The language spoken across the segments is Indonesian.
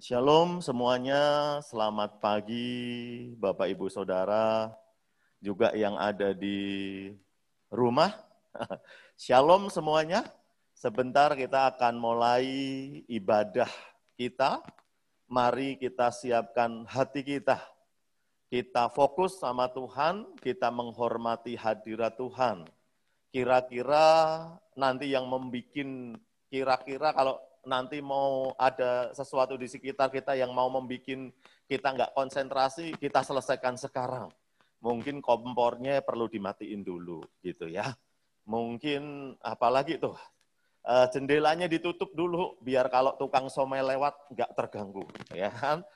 Shalom semuanya, selamat pagi Bapak Ibu Saudara, juga yang ada di rumah. Shalom semuanya, sebentar kita akan mulai ibadah kita. Mari kita siapkan hati kita. Kita fokus sama Tuhan, kita menghormati hadirat Tuhan. Kira-kira nanti yang membikin, kira-kira kalau nanti mau ada sesuatu di sekitar kita yang mau membuat kita nggak konsentrasi, kita selesaikan sekarang. Mungkin kompornya perlu dimatiin dulu, gitu ya. Mungkin apalagi tuh, jendelanya ditutup dulu, biar kalau tukang somai lewat nggak terganggu, ya kan?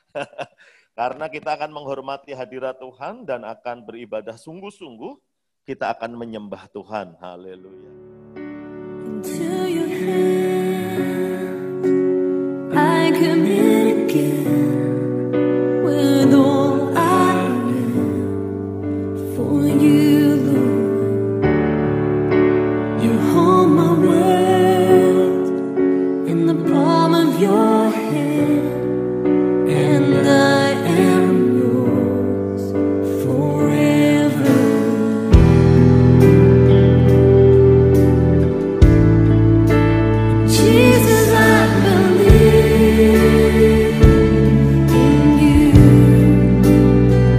Karena kita akan menghormati hadirat Tuhan dan akan beribadah sungguh-sungguh, kita akan menyembah Tuhan. Haleluya. I commit again with all I am for you, Lord. You hold my world in the palm of your hand, and I am yours forever. Jesus, I believe in you.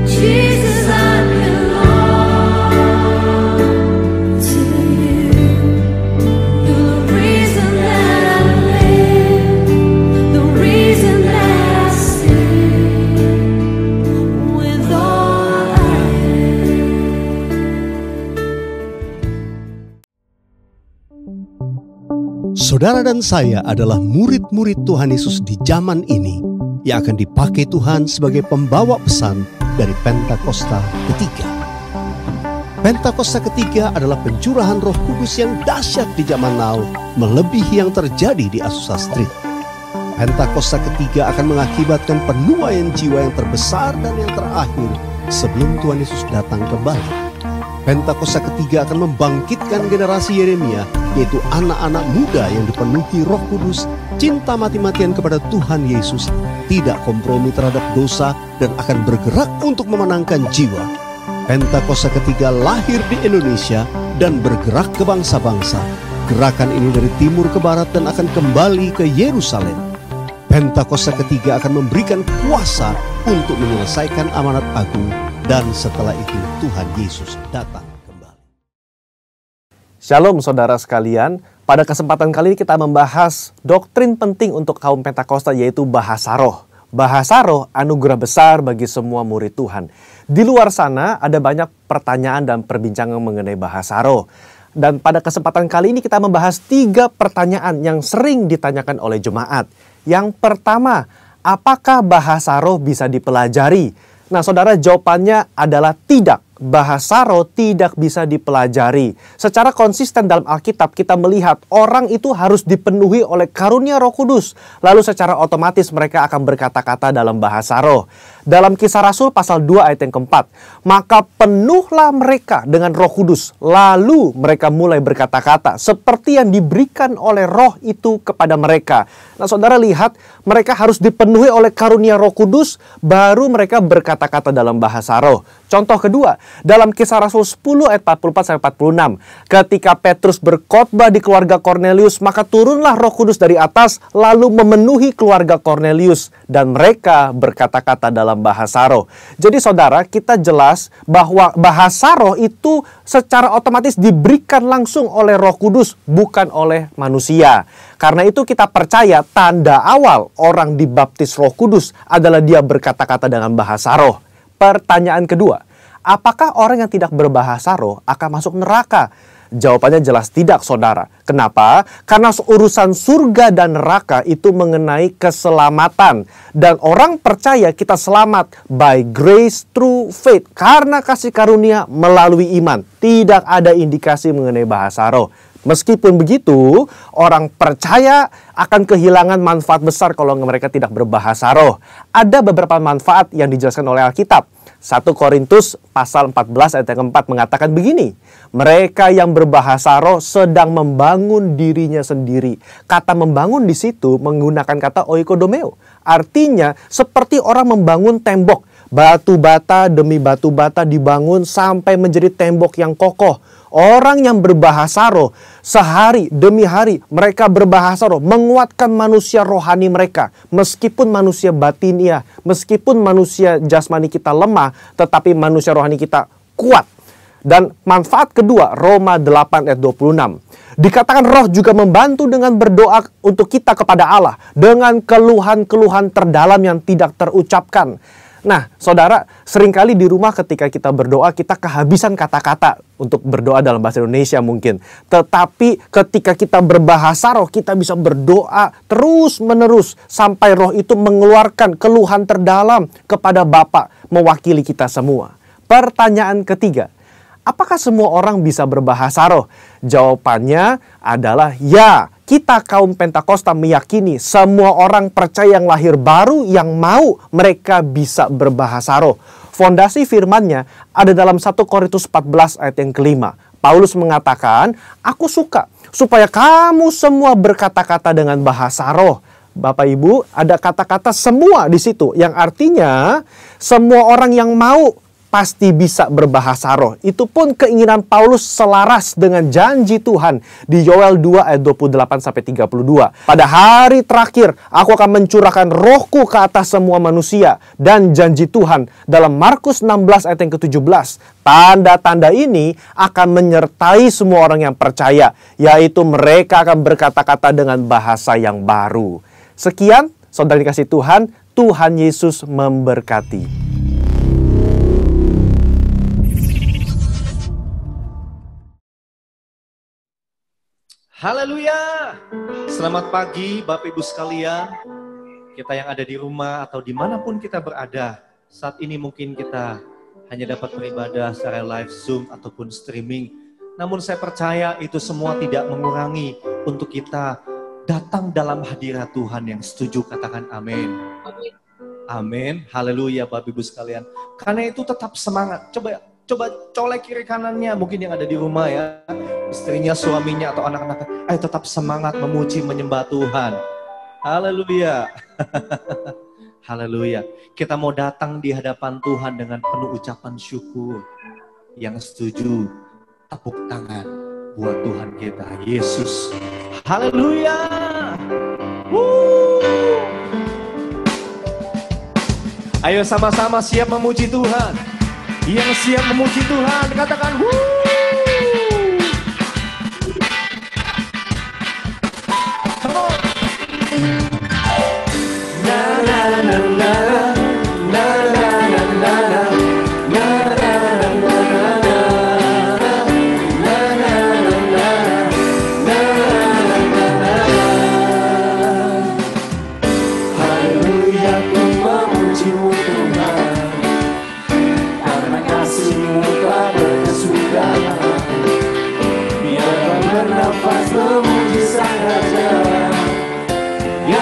Jesus, I belong to you. You're the reason that I live, the reason that I sing with all I am. Saudara dan saya adalah murid-murid Tuhan Yesus di zaman ini yang akan dipakai Tuhan sebagai pembawa pesan dari Pentakosta ketiga. Pentakosta ketiga adalah pencurahan Roh Kudus yang dahsyat di zaman now, melebihi yang terjadi di Azusa Street. Pentakosta ketiga akan mengakibatkan penuaian jiwa yang terbesar dan yang terakhir sebelum Tuhan Yesus datang kembali. Pentakosta ketiga akan membangkitkan generasi Yeremia, yaitu anak-anak muda yang dipenuhi Roh Kudus, cinta mati-matian kepada Tuhan Yesus, tidak kompromi terhadap dosa, dan akan bergerak untuk memenangkan jiwa. Pentakosta ketiga lahir di Indonesia dan bergerak ke bangsa-bangsa. Gerakan ini dari timur ke barat dan akan kembali ke Yerusalem. Pentakosta ketiga akan memberikan kuasa untuk menyelesaikan amanat agung, dan setelah itu Tuhan Yesus datang kembali. Shalom saudara sekalian, pada kesempatan kali ini kita membahas doktrin penting untuk kaum Pentakosta, yaitu bahasa roh. Bahasa roh anugerah besar bagi semua murid Tuhan. Di luar sana ada banyak pertanyaan dan perbincangan mengenai bahasa roh. Dan pada kesempatan kali ini kita membahas 3 pertanyaan yang sering ditanyakan oleh jemaat. Yang pertama, apakah bahasa roh bisa dipelajari? Nah, saudara, jawabannya adalah tidak. Bahasa roh tidak bisa dipelajari. Secara konsisten dalam Alkitab kita melihat orang itu harus dipenuhi oleh karunia Roh Kudus. Lalu secara otomatis mereka akan berkata-kata dalam bahasa roh. Dalam Kisah Rasul pasal 2 ayat yang keempat, maka penuhlah mereka dengan Roh Kudus. Lalu mereka mulai berkata-kata seperti yang diberikan oleh roh itu kepada mereka. Nah, saudara lihat, mereka harus dipenuhi oleh karunia Roh Kudus, baru mereka berkata-kata dalam bahasa roh. Contoh kedua, dalam Kisah Rasul 10 ayat 44-46, ketika Petrus berkhotbah di keluarga Kornelius, maka turunlah Roh Kudus dari atas lalu memenuhi keluarga Kornelius, dan mereka berkata-kata dalam bahasa roh. Jadi saudara, kita jelas bahwa bahasa roh itu secara otomatis diberikan langsung oleh Roh Kudus, bukan oleh manusia. Karena itu kita percaya tanda awal orang dibaptis Roh Kudus adalah dia berkata-kata dengan bahasa roh. Pertanyaan kedua, apakah orang yang tidak berbahasa roh akan masuk neraka? Jawabannya jelas tidak, saudara. Kenapa? Karena urusan surga dan neraka itu mengenai keselamatan. Dan orang percaya kita selamat by grace through faith. Karena kasih karunia melalui iman. Tidak ada indikasi mengenai bahasa roh. Meskipun begitu, orang percaya akan kehilangan manfaat besar kalau mereka tidak berbahasa roh. Ada beberapa manfaat yang dijelaskan oleh Alkitab. 1 Korintus pasal 14 ayat yang keempat mengatakan begini, mereka yang berbahasa roh sedang membangun dirinya sendiri. Kata membangun di situ menggunakan kata oikodomeo. Artinya seperti orang membangun tembok. Batu bata demi batu bata dibangun sampai menjadi tembok yang kokoh. Orang yang berbahasa roh sehari demi hari mereka berbahasa roh menguatkan manusia rohani mereka. Meskipun manusia batinia, meskipun manusia jasmani kita lemah, tetapi manusia rohani kita kuat. Dan manfaat kedua, Roma 8 ayat 26. Dikatakan roh juga membantu dengan berdoa untuk kita kepada Allah dengan keluhan-keluhan terdalam yang tidak terucapkan. Nah, saudara, seringkali di rumah ketika kita berdoa, kita kehabisan kata-kata untuk berdoa dalam bahasa Indonesia mungkin. Tetapi ketika kita berbahasa roh, kita bisa berdoa terus-menerus sampai roh itu mengeluarkan keluhan terdalam kepada Bapa mewakili kita semua. Pertanyaan ketiga, apakah semua orang bisa berbahasa roh? Jawabannya adalah ya. Kita kaum Pentakosta meyakini semua orang percaya yang lahir baru yang mau mereka bisa berbahasa roh. Fondasi firman-Nya ada dalam 1 Korintus 14 ayat yang kelima. Paulus mengatakan, aku suka supaya kamu semua berkata-kata dengan bahasa roh. Bapak Ibu, ada kata-kata semua di situ yang artinya semua orang yang mau pasti bisa berbahasa roh. Itu pun keinginan Paulus selaras dengan janji Tuhan di Yoel 2 ayat 28-32. Pada hari terakhir, aku akan mencurahkan rohku ke atas semua manusia. Dan janji Tuhan dalam Markus 16 ayat yang ke-17. Tanda-tanda ini akan menyertai semua orang yang percaya, yaitu mereka akan berkata-kata dengan bahasa yang baru. Sekian, saudara dikasih Tuhan, Tuhan Yesus memberkati. Haleluya. Selamat pagi Bapak Ibu sekalian. Kita yang ada di rumah atau dimanapun kita berada. Saat ini mungkin kita hanya dapat beribadah secara live Zoom ataupun streaming. Namun saya percaya itu semua tidak mengurangi untuk kita datang dalam hadirat Tuhan yang setuju. Katakan amin. Amin. Haleluya Bapak Ibu sekalian. Karena itu tetap semangat. Coba colek kiri kanannya mungkin yang ada di rumah ya. Istrinya, suaminya, atau anak-anak. Ayo tetap semangat memuji, menyembah Tuhan. Haleluya. Haleluya. Kita mau datang di hadapan Tuhan dengan penuh ucapan syukur. Yang setuju, tepuk tangan buat Tuhan kita, Yesus. Haleluya. Ayo sama-sama siap memuji Tuhan. Yang siap memuji Tuhan, katakan wuuu.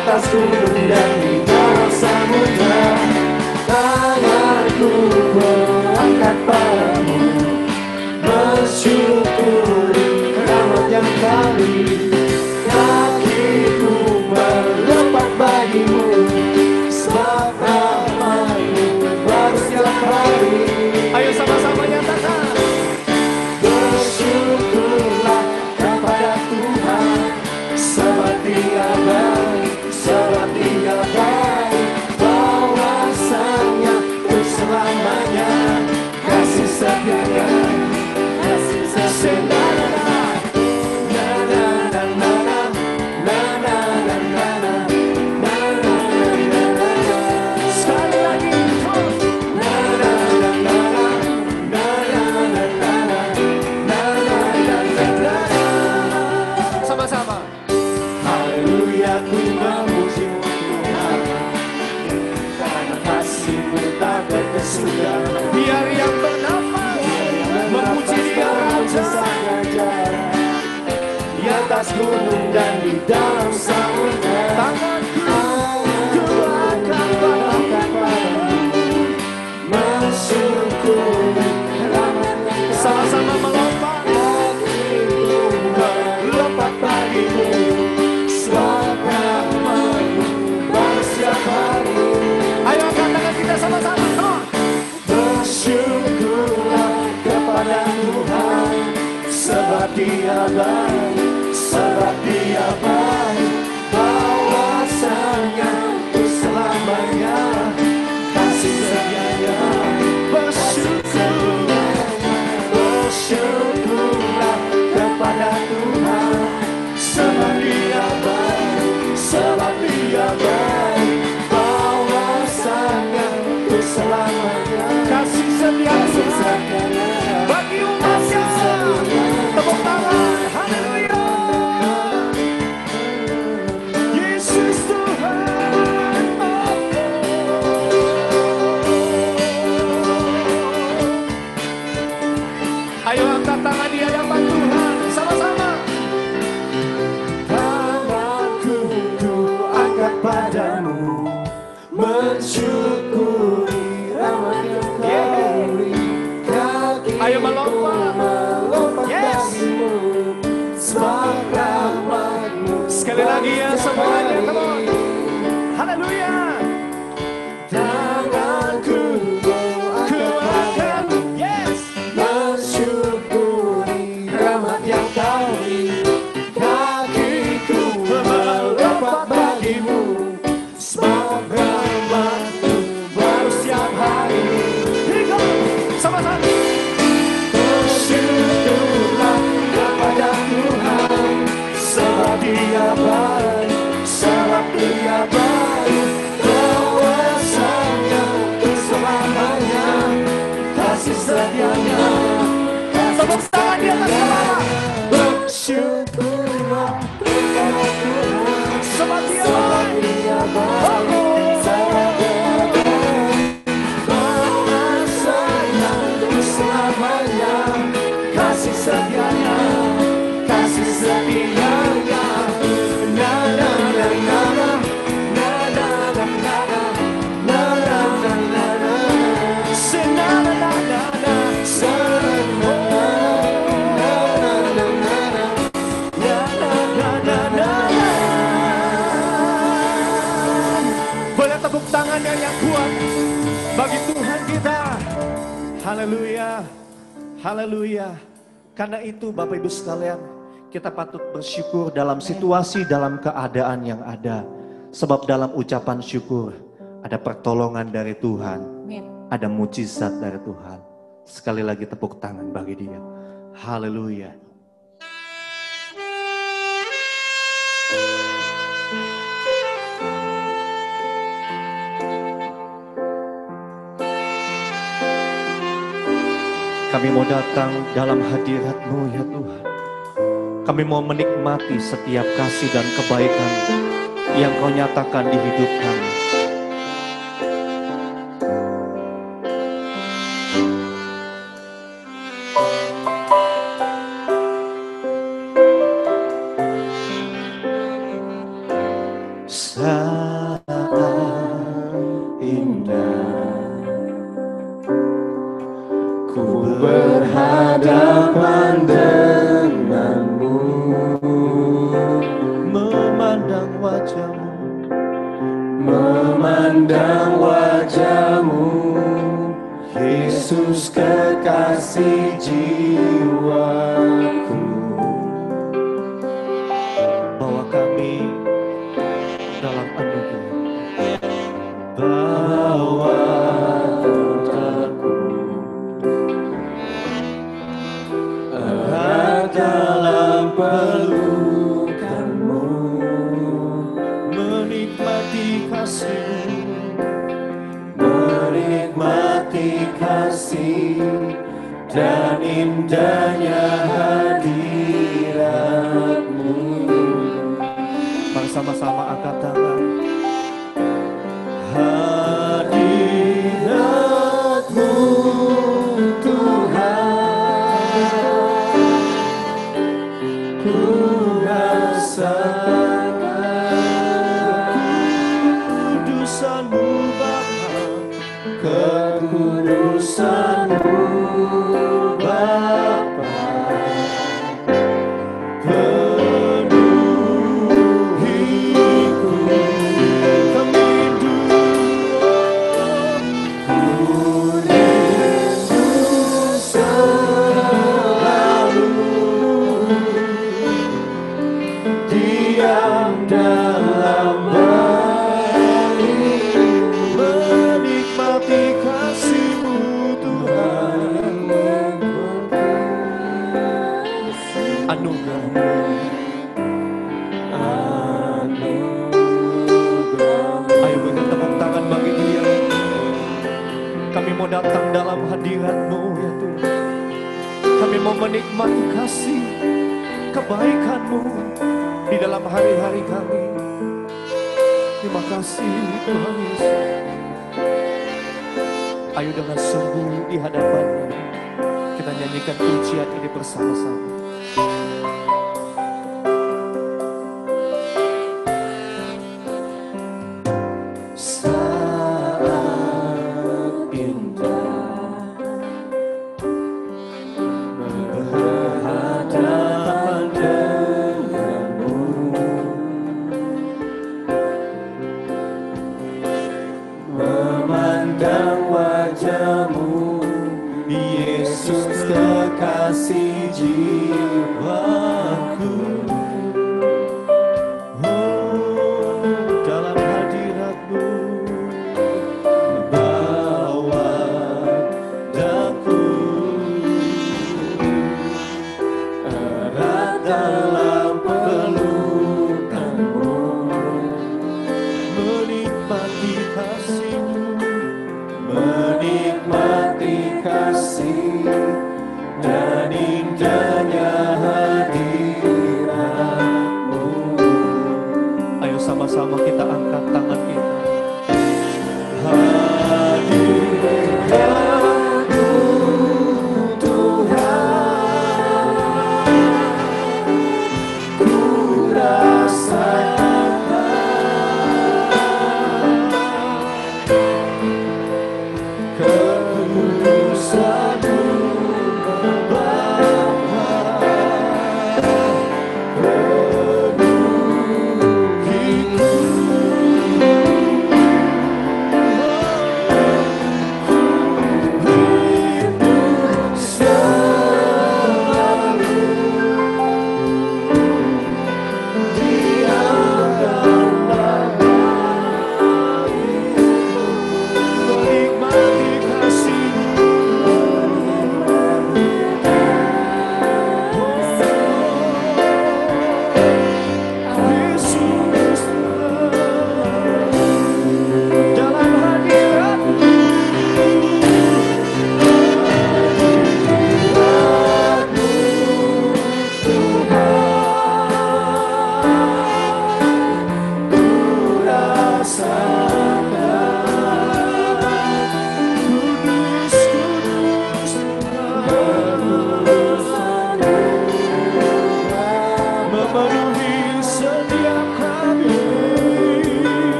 Atas gunung dan di dalam samudra, tanganku berangkat padamu, bersyukuri rahmat yang kali, kakiku berlepat bagimu, sebab rahmat-Mu baru setiap hari. Ayo sama-sama nyatakan. Bersyukurlah kepada Tuhan, sebab Dia baik. Sebab Dia baik, bahwasanya untuk selamanya kasih setia-Nya, kasih setia-Nya. Sekali lagi, sama-sama. Haleluya, ku memuji-Mu Tuhan, karena kasih-Mu tak berkesudahan. Biar yang bernafas memuji Dia Raja. Di atas gunung dan di dalam samudra, tanganku ku akan padamu, bersyukur bagimu, sebab rahmat-Mu baru setiap hari. Ayo angkat tangan kita sama-sama. Bersyukurlah kepada Tuhan, sebab Dia baik, sebab Dia baik. Bahwasanya untuk selamanya kasih setianya. Bersyukurlah kepada Tuhan, sebab Dia baik, sebab Dia baik. Bahwasanya untuk selamanya Kasih setianya bagi umatnya. Tepuk tangan. Haleluya. Yesus Tuhan. Ayo angkat tangan di hadapan Tuhan sama-sama. tanganku ku angkat padamu, mensyukuri rahmat yang Kau beri. Ayo melompat. Yes. Bagimu, sebab rahmat-Mu Sekali lagi ya semuanya. Come on. Haleluya. tanganku ku angkat padamu, Yes. mensyukuri rahmat yang Kau beri. Kakiku melompat bagimu, sebab rahmat-Mu baru setiap hari. Here we go. Sama-sama. Bersyukurlah kepada Tuhan, sebab Dia baik, sebab Dia baik. Bahwasanya untuk selamanya kasih setianya. Tepuk tangan di atas kepala. Bersyukurlah kepada Tuhan, Sebab Dia sebab baik. Dia baik, sebab Dia baik. Bahwasanya untuk selamanya kasih setianya, kasih setianya. Na na na na na, na na na na na, na na na na na. Say na na na na na, sa na na na na na na na, na na na na na. Boleh tepuk tangannya yang kuat bagi Tuhan kita. Haleluya. Haleluya. Karena itu Bapak Ibu sekalian, kita patut bersyukur dalam situasi, dalam keadaan yang ada. Sebab dalam ucapan syukur ada pertolongan dari Tuhan, ada mujizat dari Tuhan. Sekali lagi tepuk tangan bagi Dia. Haleluya. Kami mau datang dalam hadirat-Mu ya Tuhan. Kami mau menikmati setiap kasih dan kebaikan yang Kau nyatakan di hidup kami. Saat indah ku berhadapan denganmu, Memandang wajah-Mu, memandang wajah-Mu, Yesus kekasih jiwaku. bawa kami dalam anugerah. Bawa aku erat dalam pelukan-Mu, Menikmati kasih-Mu, menikmati kasih dan indahnya hadirat-Mu. mari sama-sama angkat tangan. Hadirat-Mu Tuhan, ku rasakan Kudusan-Mu Bapa, kekudusan-Mu Bapa. diam dalam menikmati kasih-Mu Tuhan. Anugerah. Ayo berikan tepuk tangan bagi Dia. Kami mau datang dalam hadirat-Mu ya Tuhan. Kami mau menikmati kasih kebaikan-Mu di dalam hari-hari kami. Terima kasih Tuhan Yesus. Ayo dengan sungguh di hadapan-Mu kita nyanyikan pujian ini bersama-sama.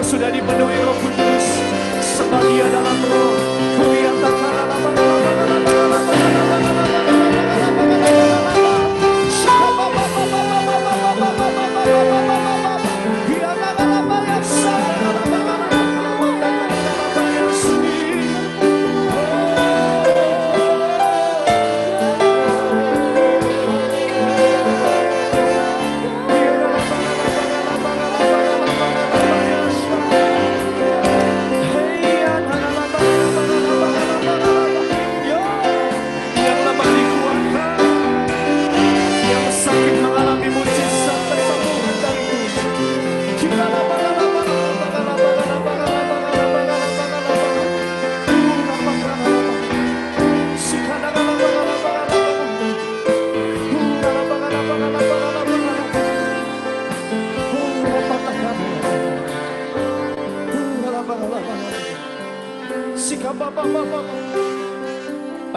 sudah dipenuhi Roh Kudus, sebagia dalam Roh.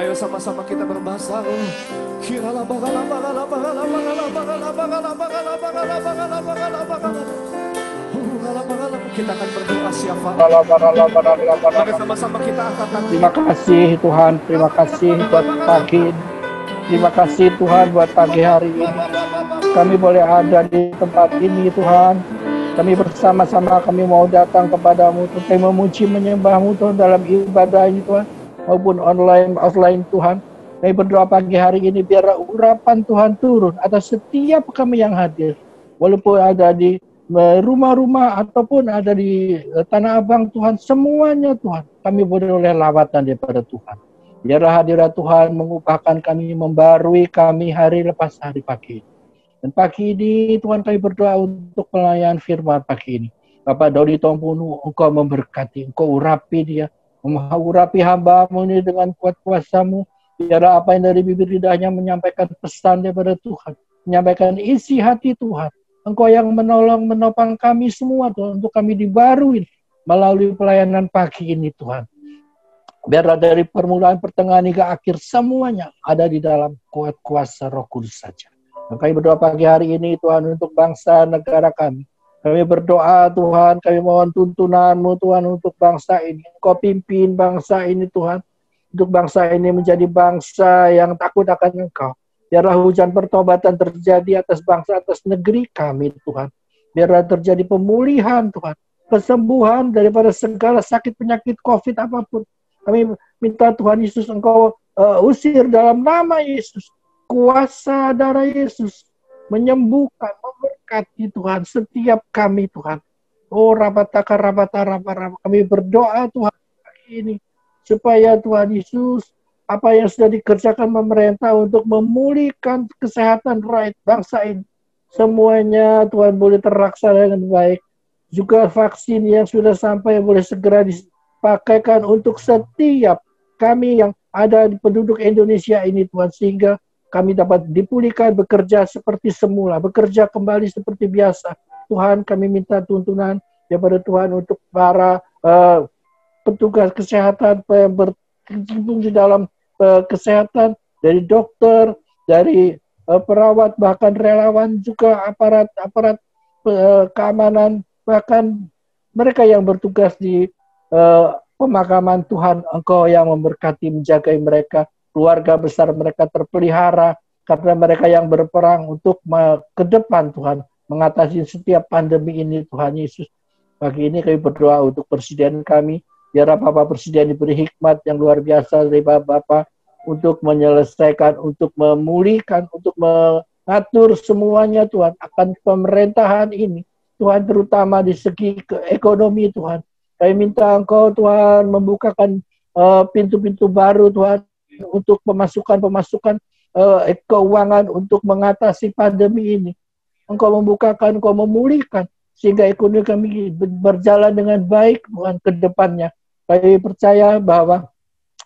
Ayo sama-sama kita berbahasa roh. Kita akan berdoa siapa? Mari sama-sama kita angkat. Terima kasih Tuhan, terima kasih buat pagi. Terima kasih Tuhan buat pagi hari ini. Kami boleh ada di tempat ini Tuhan. Kami bersama-sama kami mau datang kepadamu untuk memuji menyembahmu Tuhan dalam ibadah ini Tuhan. Maupun online, offline Tuhan. Kami berdoa pagi hari ini biar urapan Tuhan turun atas setiap kami yang hadir. Walaupun ada di rumah-rumah ataupun ada di Tanah Abang Tuhan, semuanya Tuhan. Kami boleh lawatan daripada Tuhan. Biarlah hadirat Tuhan mengubahkan kami, membarui kami hari lepas hari pagi. Dan pagi ini Tuhan kami berdoa untuk pelayan firman pagi ini. Bapak Dodi Tompunu, Engkau memberkati, Engkau urapi dia. Urapi hamba-Mu ini dengan kuat kuasa-Mu. Biarlah apa yang dari bibir lidahnya menyampaikan pesan daripada Tuhan. Menyampaikan isi hati Tuhan. Engkau yang menolong, menopang kami semua Tuhan. Untuk kami dibarui melalui pelayanan pagi ini Tuhan. Biarlah dari permulaan, pertengahan hingga akhir semuanya ada di dalam kuat kuasa Roh Kudus saja. Kami berdoa pagi hari ini Tuhan untuk bangsa negara kami. Kami berdoa Tuhan, kami mohon tuntunan-Mu Tuhan untuk bangsa ini. Engkau pimpin bangsa ini Tuhan. Untuk bangsa ini menjadi bangsa yang takut akan Engkau. Biarlah hujan pertobatan terjadi atas bangsa, atas negeri kami Tuhan. Biarlah terjadi pemulihan Tuhan. Kesembuhan daripada segala sakit penyakit COVID apapun. Kami minta Tuhan Yesus Engkau usir dalam nama Yesus. Kuasa darah Yesus menyembuhkan, memberkati Tuhan setiap kami Tuhan. Oh rabataka rabata. Kami berdoa Tuhan pagi ini supaya Tuhan Yesus apa yang sudah dikerjakan pemerintah untuk memulihkan kesehatan rakyat bangsa ini. Semuanya Tuhan boleh terlaksana dengan baik. Juga vaksin yang sudah sampai boleh segera dipakaikan untuk setiap kami yang ada di penduduk Indonesia ini Tuhan. Sehingga kami dapat dipulihkan, bekerja seperti semula, bekerja kembali seperti biasa. Tuhan, kami minta tuntunan daripada Tuhan untuk para petugas kesehatan yang berkecimpung di dalam kesehatan, dari dokter, dari perawat, bahkan relawan, juga aparat keamanan, bahkan mereka yang bertugas di pemakaman Tuhan. Engkau yang memberkati, menjaga mereka. Keluarga besar mereka terpelihara karena mereka yang berperang untuk ke depan Tuhan mengatasi setiap pandemi ini Tuhan Yesus. Pagi ini kami berdoa untuk presiden kami, biar Bapak Presiden diberi hikmat yang luar biasa dari Bapak untuk menyelesaikan, untuk memulihkan, untuk mengatur semuanya Tuhan akan pemerintahan ini. Tuhan terutama di segi ekonomi Tuhan. Kami minta Engkau Tuhan membukakan pintu-pintu baru Tuhan untuk pemasukan keuangan untuk mengatasi pandemi ini. Engkau membukakan, Engkau memulihkan sehingga ekonomi kami berjalan dengan baik Tuhan ke depannya. Kami percaya bahwa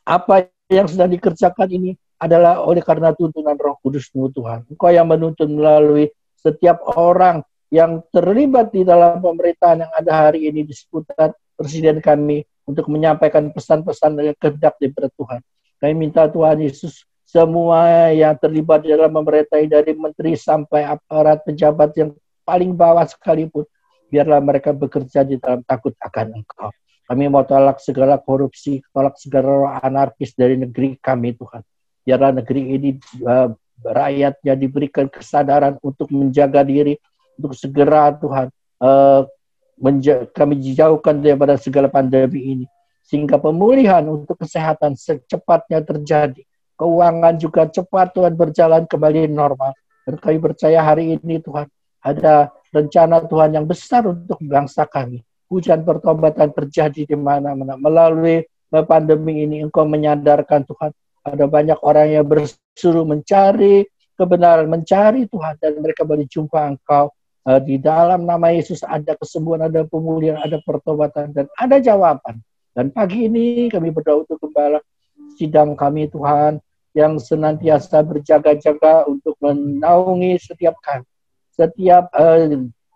apa yang sedang dikerjakan ini adalah oleh karena tuntunan Roh Kudus-Mu Tuhan. Engkau yang menuntun melalui setiap orang yang terlibat di dalam pemerintahan yang ada hari ini di seputar presiden kami untuk menyampaikan pesan-pesan dari kehendak daripada Tuhan. Kami minta Tuhan Yesus semua yang terlibat dalam pemerintah dari menteri sampai aparat pejabat yang paling bawah sekalipun, biarlah mereka bekerja di dalam takut akan Engkau. Kami mau tolak segala korupsi, tolak segala anarkis dari negeri kami Tuhan. Biarlah negeri ini rakyatnya diberikan kesadaran untuk menjaga diri, untuk segera Tuhan kami dijauhkan daripada segala pandemi ini. Sehingga pemulihan untuk kesehatan secepatnya terjadi. Keuangan juga cepat Tuhan berjalan kembali normal. Dan kami percaya hari ini Tuhan ada rencana Tuhan yang besar untuk bangsa kami. Hujan pertobatan terjadi di mana-mana. Melalui pandemi ini Engkau menyadarkan Tuhan. Ada banyak orang yang bersuruh mencari kebenaran, mencari Tuhan. Dan mereka boleh jumpa Engkau. Di dalam nama Yesus ada kesembuhan, ada pemulihan, ada pertobatan, dan ada jawaban. Dan pagi ini kami berdoa untuk gembala sidang kami Tuhan yang senantiasa berjaga-jaga untuk menaungi setiap kami. Setiap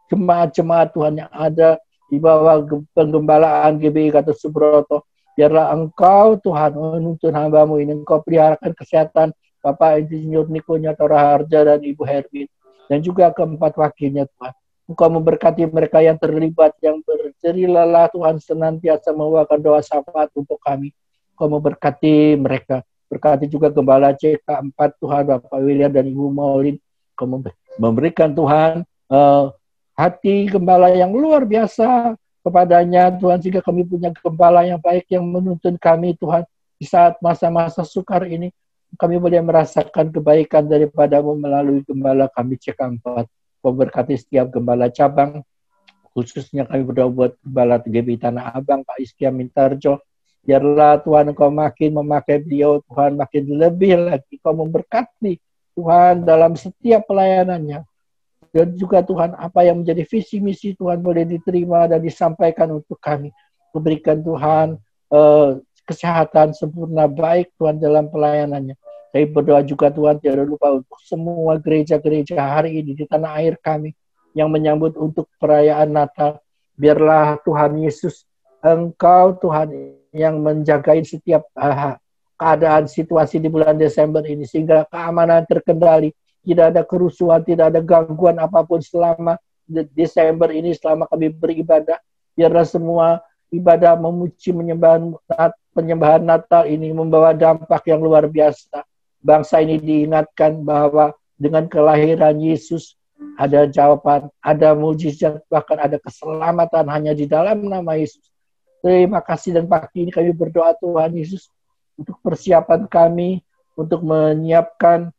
jemaat-jemaat Tuhan yang ada di bawah penggembalaan GBI Gatot Subroto. Biarlah Engkau Tuhan menuntun hamba-Mu ini. Engkau peliharakan kesehatan Bapak Insinyur Niko Nyatora Harja dan Ibu Herwin. Dan juga keempat wakilnya Tuhan. Engkau memberkati mereka yang terlibat, yang berjeri lelah Tuhan senantiasa membawakan doa syafaat untuk kami. Engkau memberkati mereka. Berkati juga Gembala CK4 Tuhan, Bapak William dan Ibu Maulin. Engkau memberikan Tuhan hati gembala yang luar biasa kepadanya Tuhan, sehingga kami punya gembala yang baik yang menuntun kami Tuhan di saat masa-masa sukar ini. Kami boleh merasakan kebaikan daripada-Mu melalui gembala kami CK4. Memberkati setiap gembala cabang, khususnya kami berdoa buat gembala TGB Tanah Abang Pak Iskia Mintarjo. Biarlah Tuhan Engkau makin memakai beliau Tuhan, makin lebih lagi Engkau memberkati Tuhan dalam setiap pelayanannya. Dan juga Tuhan apa yang menjadi visi misi Tuhan boleh diterima dan disampaikan untuk kami. Memberikan Tuhan kesehatan sempurna baik Tuhan dalam pelayanannya. Saya berdoa juga Tuhan tidak lupa untuk semua gereja-gereja hari ini di tanah air kami yang menyambut untuk perayaan Natal. Biarlah Tuhan Yesus, Engkau Tuhan yang menjagain setiap keadaan situasi di bulan Desember ini sehingga keamanan terkendali. Tidak ada kerusuhan, tidak ada gangguan apapun selama Desember ini, selama kami beribadah. Biarlah semua ibadah memuji penyembahan Natal ini membawa dampak yang luar biasa. Bangsa ini diingatkan bahwa dengan kelahiran Yesus ada jawaban, ada mujizat, bahkan ada keselamatan hanya di dalam nama Yesus. Terima kasih, dan pagi ini kami berdoa Tuhan Yesus untuk persiapan kami untuk menyiapkan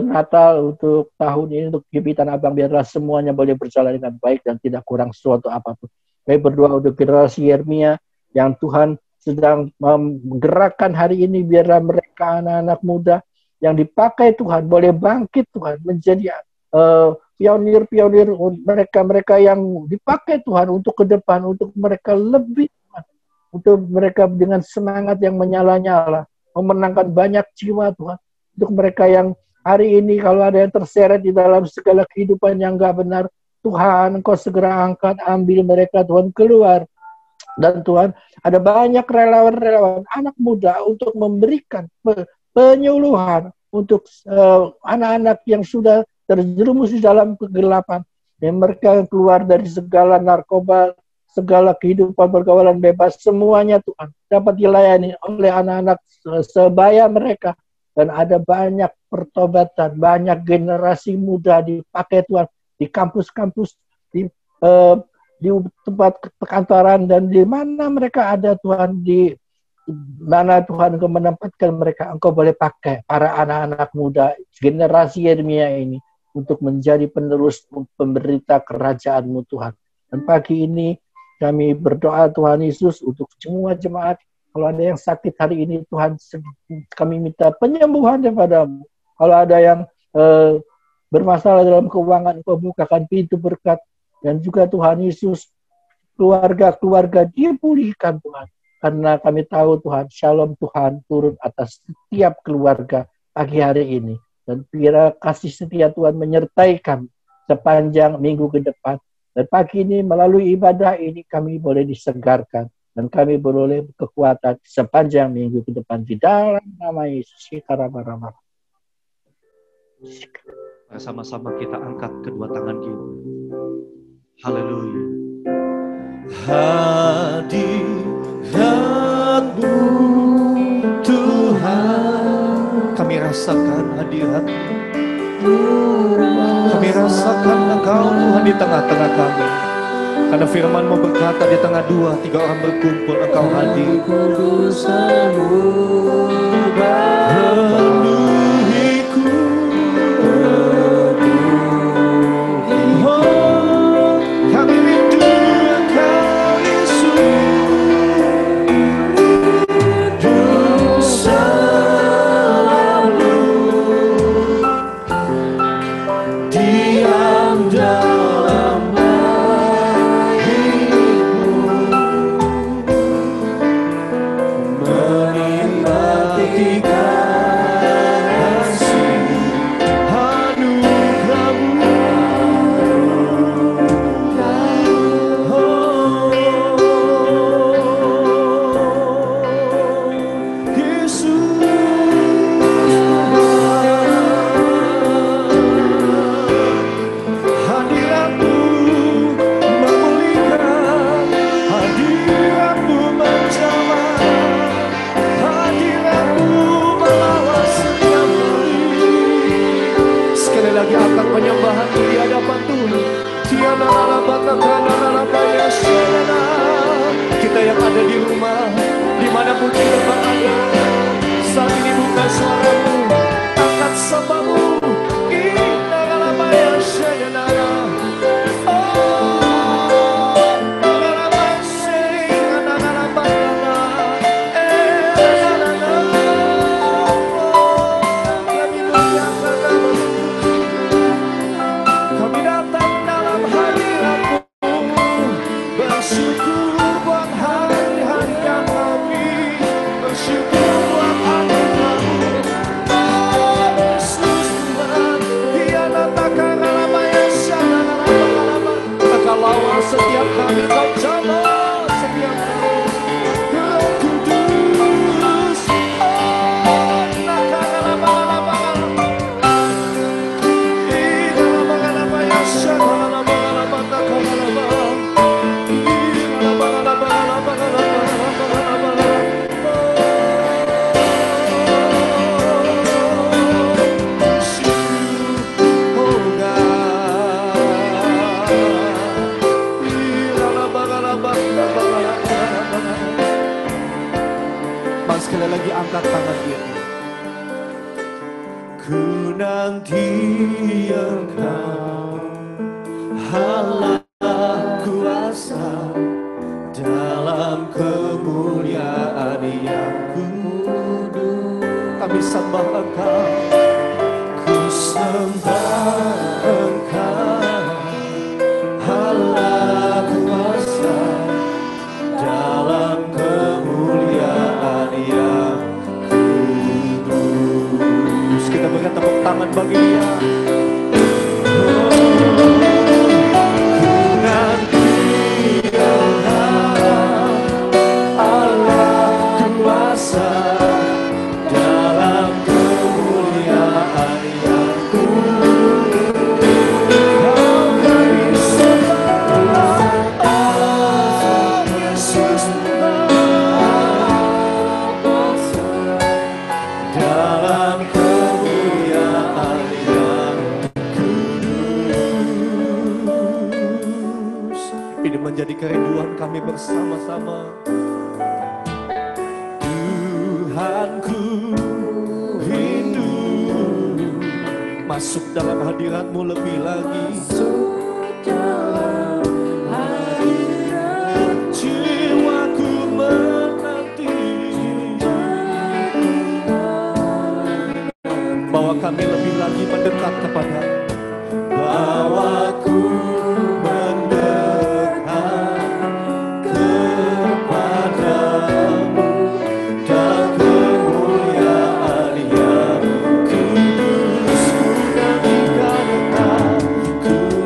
Natal untuk tahun ini untuk GBI Tanah Abang. Biarlah semuanya boleh berjalan dengan baik dan tidak kurang sesuatu apapun. Kami berdoa untuk generasi Yeremia yang Tuhan sedang menggerakkan hari ini. Biarlah mereka anak-anak muda yang dipakai Tuhan boleh bangkit Tuhan menjadi pionir-pionir, mereka yang dipakai Tuhan untuk ke depan, untuk mereka lebih, untuk mereka dengan semangat yang menyala-nyala memenangkan banyak jiwa Tuhan. Untuk mereka yang hari ini kalau ada yang terseret di dalam segala kehidupan yang enggak benar, Tuhan Engkau segera angkat, ambil mereka Tuhan keluar. Dan Tuhan ada banyak relawan-relawan anak muda untuk memberikan penyuluhan untuk anak-anak yang sudah terjerumus di dalam kegelapan. Dan mereka keluar dari segala narkoba, segala kehidupan pergaulan bebas, semuanya Tuhan dapat dilayani oleh anak-anak sebaya mereka. Dan ada banyak pertobatan, banyak generasi muda dipakai Tuhan di kampus-kampus, di tempat perkantoran, dan di mana mereka ada Tuhan, di mana Tuhan Engkau menempatkan mereka. Engkau boleh pakai para anak-anak muda generasi Yeremia ini untuk menjadi penerus pemberita kerajaan-Mu Tuhan. Dan pagi ini kami berdoa Tuhan Yesus untuk semua jemaat. Kalau ada yang sakit hari ini Tuhan, kami minta penyembuhan daripada-Mu. Kalau ada yang bermasalah dalam keuangan, Engkau bukakan pintu berkat. Dan juga Tuhan Yesus, keluarga-keluarga dipulihkan Tuhan. Karena kami tahu Tuhan, shalom Tuhan turun atas setiap keluarga pagi hari ini. Dan biar kasih setia Tuhan menyertai kami sepanjang minggu ke depan. Dan pagi ini melalui ibadah ini kami boleh disegarkan. Dan kami boleh kekuatan sepanjang minggu ke depan di dalam nama Yesus. Sama-sama kita angkat kedua tangan kita. Haleluya. Hadirat-Mu Tuhan, kami rasakan hadirat-Mu. Kami rasakan Engkau Tuhan di tengah-tengah kami. Karena firman-Mu berkata di tengah 2-3 orang berkumpul Engkau hadir. Kita yang ada di rumah, dimanapun kita berada, saat ini buka suaramu, angkat samamu. Setiap kali kau jalan, setiap kali Roh Kudus, sekali lagi angkat tangan dia. Ku nanti Engkau, Allah kuasa, dalam kemuliaan yang kudus. Kami sembah Engkau, ku sembah Engkau, Allah kuasa, dalam kemuliaan yang kudus. Kita berikan tepuk tangan bagi dia. Menjadi kerinduan kami bersama-sama. Tuhanku rindu masuk dalam hadirat-Mu lebih lagi. Jiwaku menanti bahwa kami lebih lagi mendekat kepada-Mu. Bawaku ku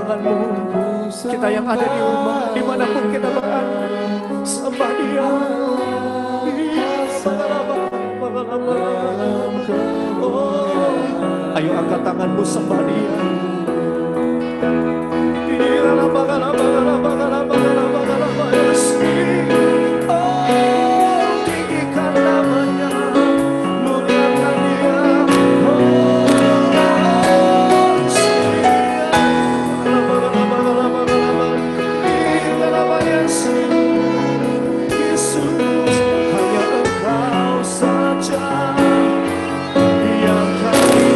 tangan-Mu. Kita yang ada di rumah, dimanapun kita berada, sembah Dia. Ayo angkat tanganmu, sembah Dia. Tinggikan namanya, muliakan Dia. Yesus, hanya Engkau saja yang kami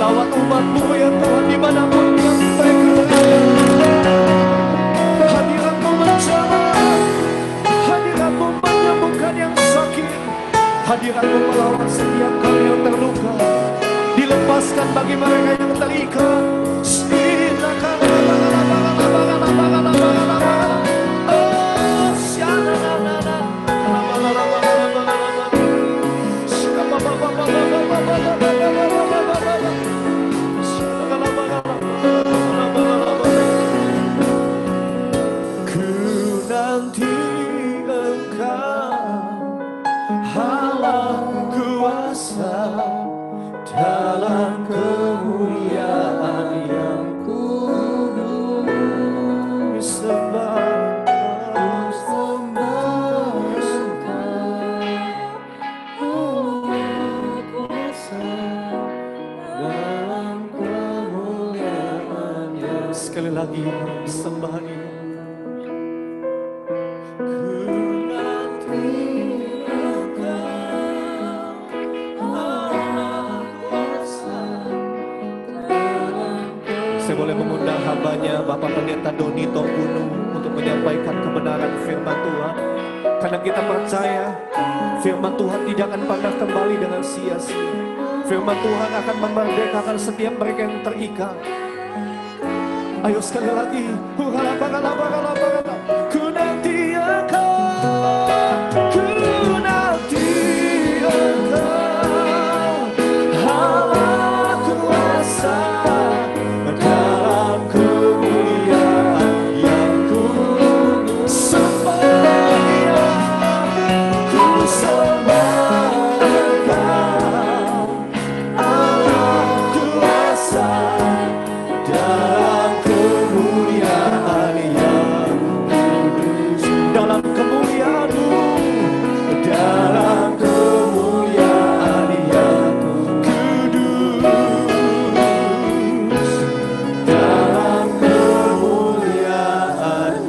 lawat umat-Mu ya Tuhan, dimanapun yang mereka berada. Hadirat-Mu menjamah, hadirat-Mu menyembuhkan yang sakit, hadirat-Mu melawat setiap kami yang terluka, dilepaskan bagi mereka yang terikat. Dalam kemuliaan yang kudus, sembah kuasa dalam kemuliaan yang. Sekali lagi sembah Dia. Saya boleh mengundang hambanya Bapak Pendeta Doni Tongkunu untuk menyampaikan kebenaran firman Tuhan. Karena kita percaya firman Tuhan tidak akan pernah kembali dengan sia-sia. Firman Tuhan akan memerdekakan setiap mereka yang terikat. Ayo sekali lagi. Ku nanti Engkau, ku nanti Engkau, Allah kuasa dalam kemuliaan yang kudus, sembah Dia, ku sembah Engkau, Allah kuasa dalam kemuliaan yang kudus, dalam kemuliaan-Mu, dalam kemuliaan yang kudus, dalam kemuliaan yang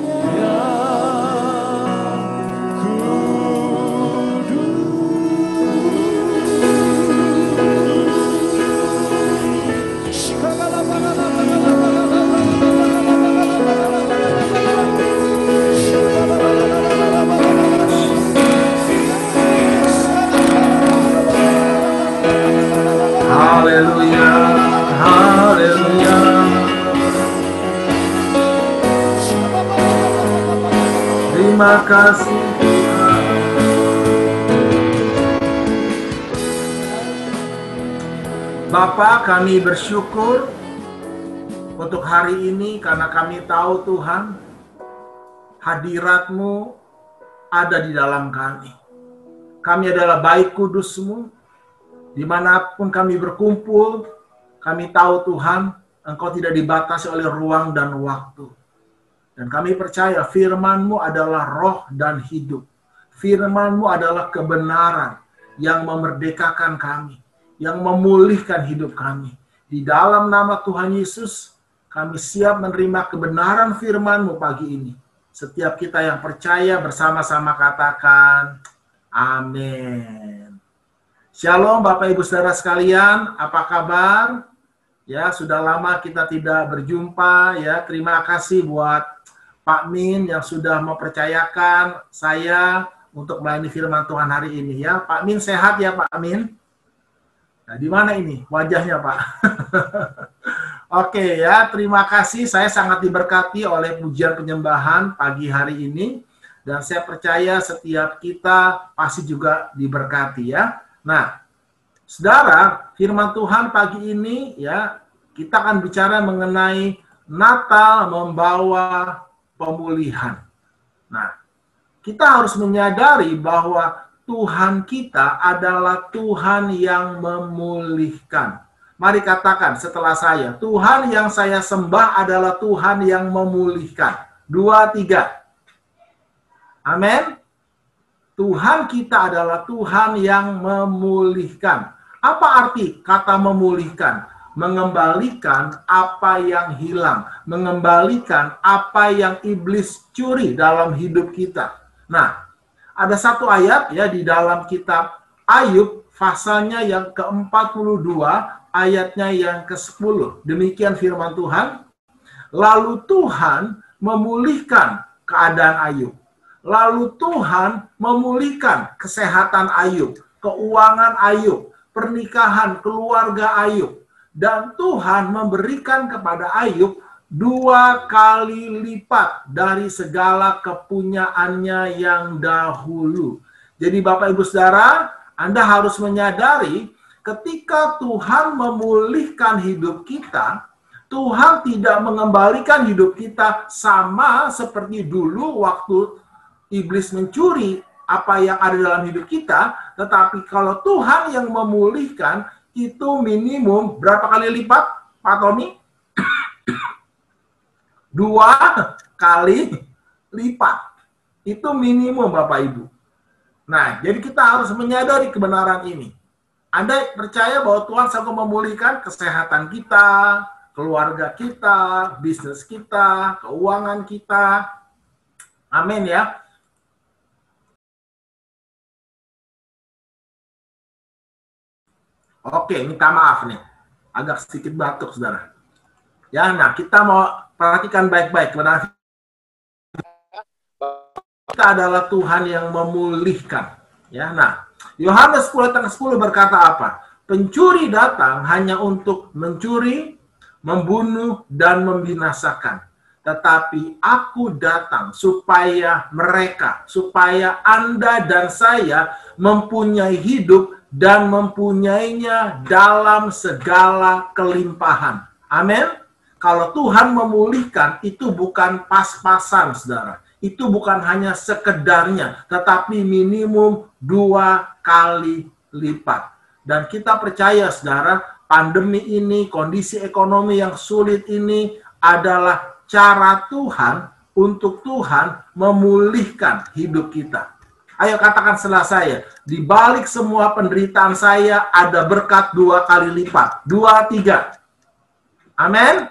Haleluya, haleluya. Terima kasih Tuhan. Bapa, kami bersyukur untuk hari ini karena kami tahu Tuhan, hadirat-Mu ada di dalam kami. Kami adalah baik kudus-Mu. Dimanapun kami berkumpul, kami tahu Tuhan, Engkau tidak dibatasi oleh ruang dan waktu. Dan kami percaya firman-Mu adalah roh dan hidup. Firman-Mu adalah kebenaran yang memerdekakan kami, yang memulihkan hidup kami. Di dalam nama Tuhan Yesus, kami siap menerima kebenaran firman-Mu pagi ini. Setiap kita yang percaya bersama-sama katakan, amin. Shalom Bapak Ibu Saudara sekalian, apa kabar? Ya, sudah lama kita tidak berjumpa ya. Terima kasih buat Pak Min yang sudah mempercayakan saya untuk melayani firman Tuhan hari ini ya. Pak Min sehat ya Pak Min? Nah, di mana ini wajahnya Pak? Oke ya, terima kasih. Saya sangat diberkati oleh pujian penyembahan pagi hari ini. Dan saya percaya setiap kita pasti juga diberkati ya. Nah, saudara, firman Tuhan pagi ini ya, kita akan bicara mengenai Natal membawa pemulihan. Nah, kita harus menyadari bahwa Tuhan kita adalah Tuhan yang memulihkan. Mari katakan setelah saya, Tuhan yang saya sembah adalah Tuhan yang memulihkan. 2, 3. Amin. Tuhan kita adalah Tuhan yang memulihkan. Apa arti kata memulihkan? Mengembalikan apa yang hilang. Mengembalikan apa yang iblis curi dalam hidup kita. Nah, ada satu ayat ya di dalam kitab Ayub, pasalnya yang ke-42, ayatnya yang ke-10. Demikian firman Tuhan. Lalu Tuhan memulihkan keadaan Ayub. Lalu Tuhan memulihkan kesehatan Ayub, keuangan Ayub, pernikahan keluarga Ayub. Dan Tuhan memberikan kepada Ayub 2 kali lipat dari segala kepunyaannya yang dahulu. Jadi Bapak Ibu Saudara, Anda harus menyadari ketika Tuhan memulihkan hidup kita, Tuhan tidak mengembalikan hidup kita sama seperti dulu waktu iblis mencuri apa yang ada dalam hidup kita, tetapi kalau Tuhan yang memulihkan, itu minimum berapa kali lipat, Pak Tony? 2 kali lipat. Itu minimum Bapak Ibu. Nah, jadi kita harus menyadari kebenaran ini. Anda percaya bahwa Tuhan sanggup memulihkan kesehatan kita, keluarga kita, bisnis kita, keuangan kita. Amin ya. Oke, minta maaf nih. Agak sedikit batuk, saudara. Ya, nah kita mau perhatikan baik-baik. Kita adalah Tuhan yang memulihkan. Ya, nah, Yohanes 10:10 berkata apa? Pencuri datang hanya untuk mencuri, membunuh, dan membinasakan. Tetapi aku datang supaya Anda dan saya mempunyai hidup dan mempunyainya dalam segala kelimpahan. Amin. Kalau Tuhan memulihkan, itu bukan pas-pasan, saudara. Itu bukan hanya sekedarnya, tetapi minimum 2 kali lipat. Dan kita percaya, saudara, pandemi ini, kondisi ekonomi yang sulit ini adalah cara Tuhan untuk Tuhan memulihkan hidup kita. Ayo katakan setelah saya, di balik semua penderitaan saya ada berkat 2 kali lipat. 2, 3. Amin.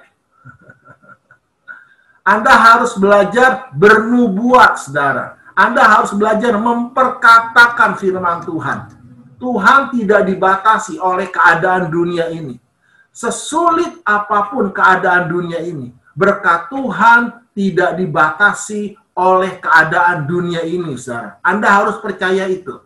Anda harus belajar bernubuat, saudara. Anda harus belajar memperkatakan firman Tuhan. Tuhan tidak dibatasi oleh keadaan dunia ini. Sesulit apapun keadaan dunia ini, berkat Tuhan tidak dibatasi oleh keadaan dunia ini, saudara. Anda harus percaya itu.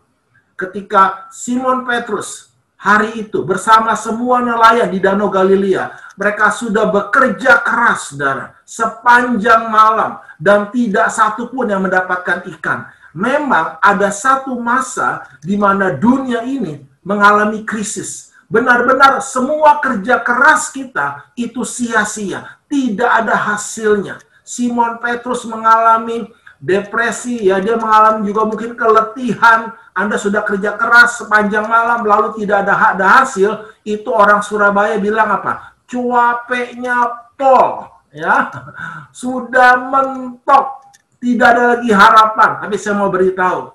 Ketika Simon Petrus hari itu bersama semua nelayan di Danau Galilea, mereka sudah bekerja keras, saudara, sepanjang malam dan tidak satu pun yang mendapatkan ikan. Memang ada satu masa di mana dunia ini mengalami krisis. Benar-benar semua kerja keras kita itu sia-sia, tidak ada hasilnya. Simon Petrus mengalami depresi, ya, dia mengalami juga mungkin keletihan. Anda sudah kerja keras sepanjang malam lalu tidak ada hasil, itu orang Surabaya bilang apa? Cuapeknya pol, ya. Sudah mentok, tidak ada lagi harapan. Tapi saya mau beritahu,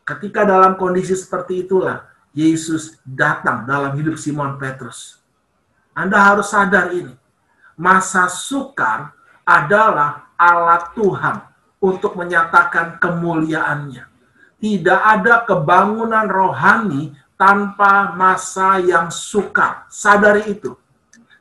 ketika dalam kondisi seperti itulah Yesus datang dalam hidup Simon Petrus. Anda harus sadar ini. Masa sukar adalah alat Tuhan untuk menyatakan kemuliaannya. Tidak ada kebangunan rohani tanpa masa yang sukar. Sadari itu.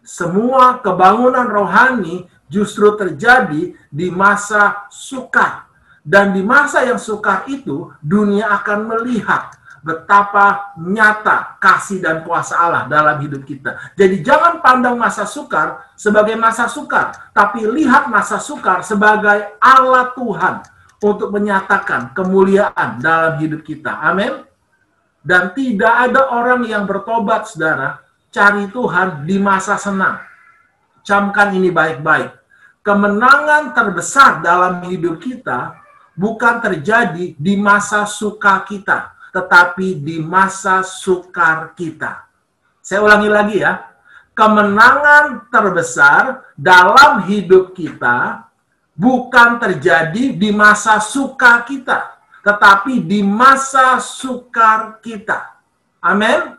Semua kebangunan rohani justru terjadi di masa sukar. Dan di masa yang sukar itu, dunia akan melihat betapa nyata kasih dan kuasa Allah dalam hidup kita. Jadi jangan pandang masa sukar sebagai masa sukar, tapi lihat masa sukar sebagai Allah Tuhan untuk menyatakan kemuliaan dalam hidup kita. Amin. Dan tidak ada orang yang bertobat, saudara, cari Tuhan di masa senang. Camkan ini baik-baik. Kemenangan terbesar dalam hidup kita bukan terjadi di masa suka kita, tetapi di masa sukar kita. Saya ulangi lagi ya. Kemenangan terbesar dalam hidup kita bukan terjadi di masa suka kita, tetapi di masa sukar kita. Amin.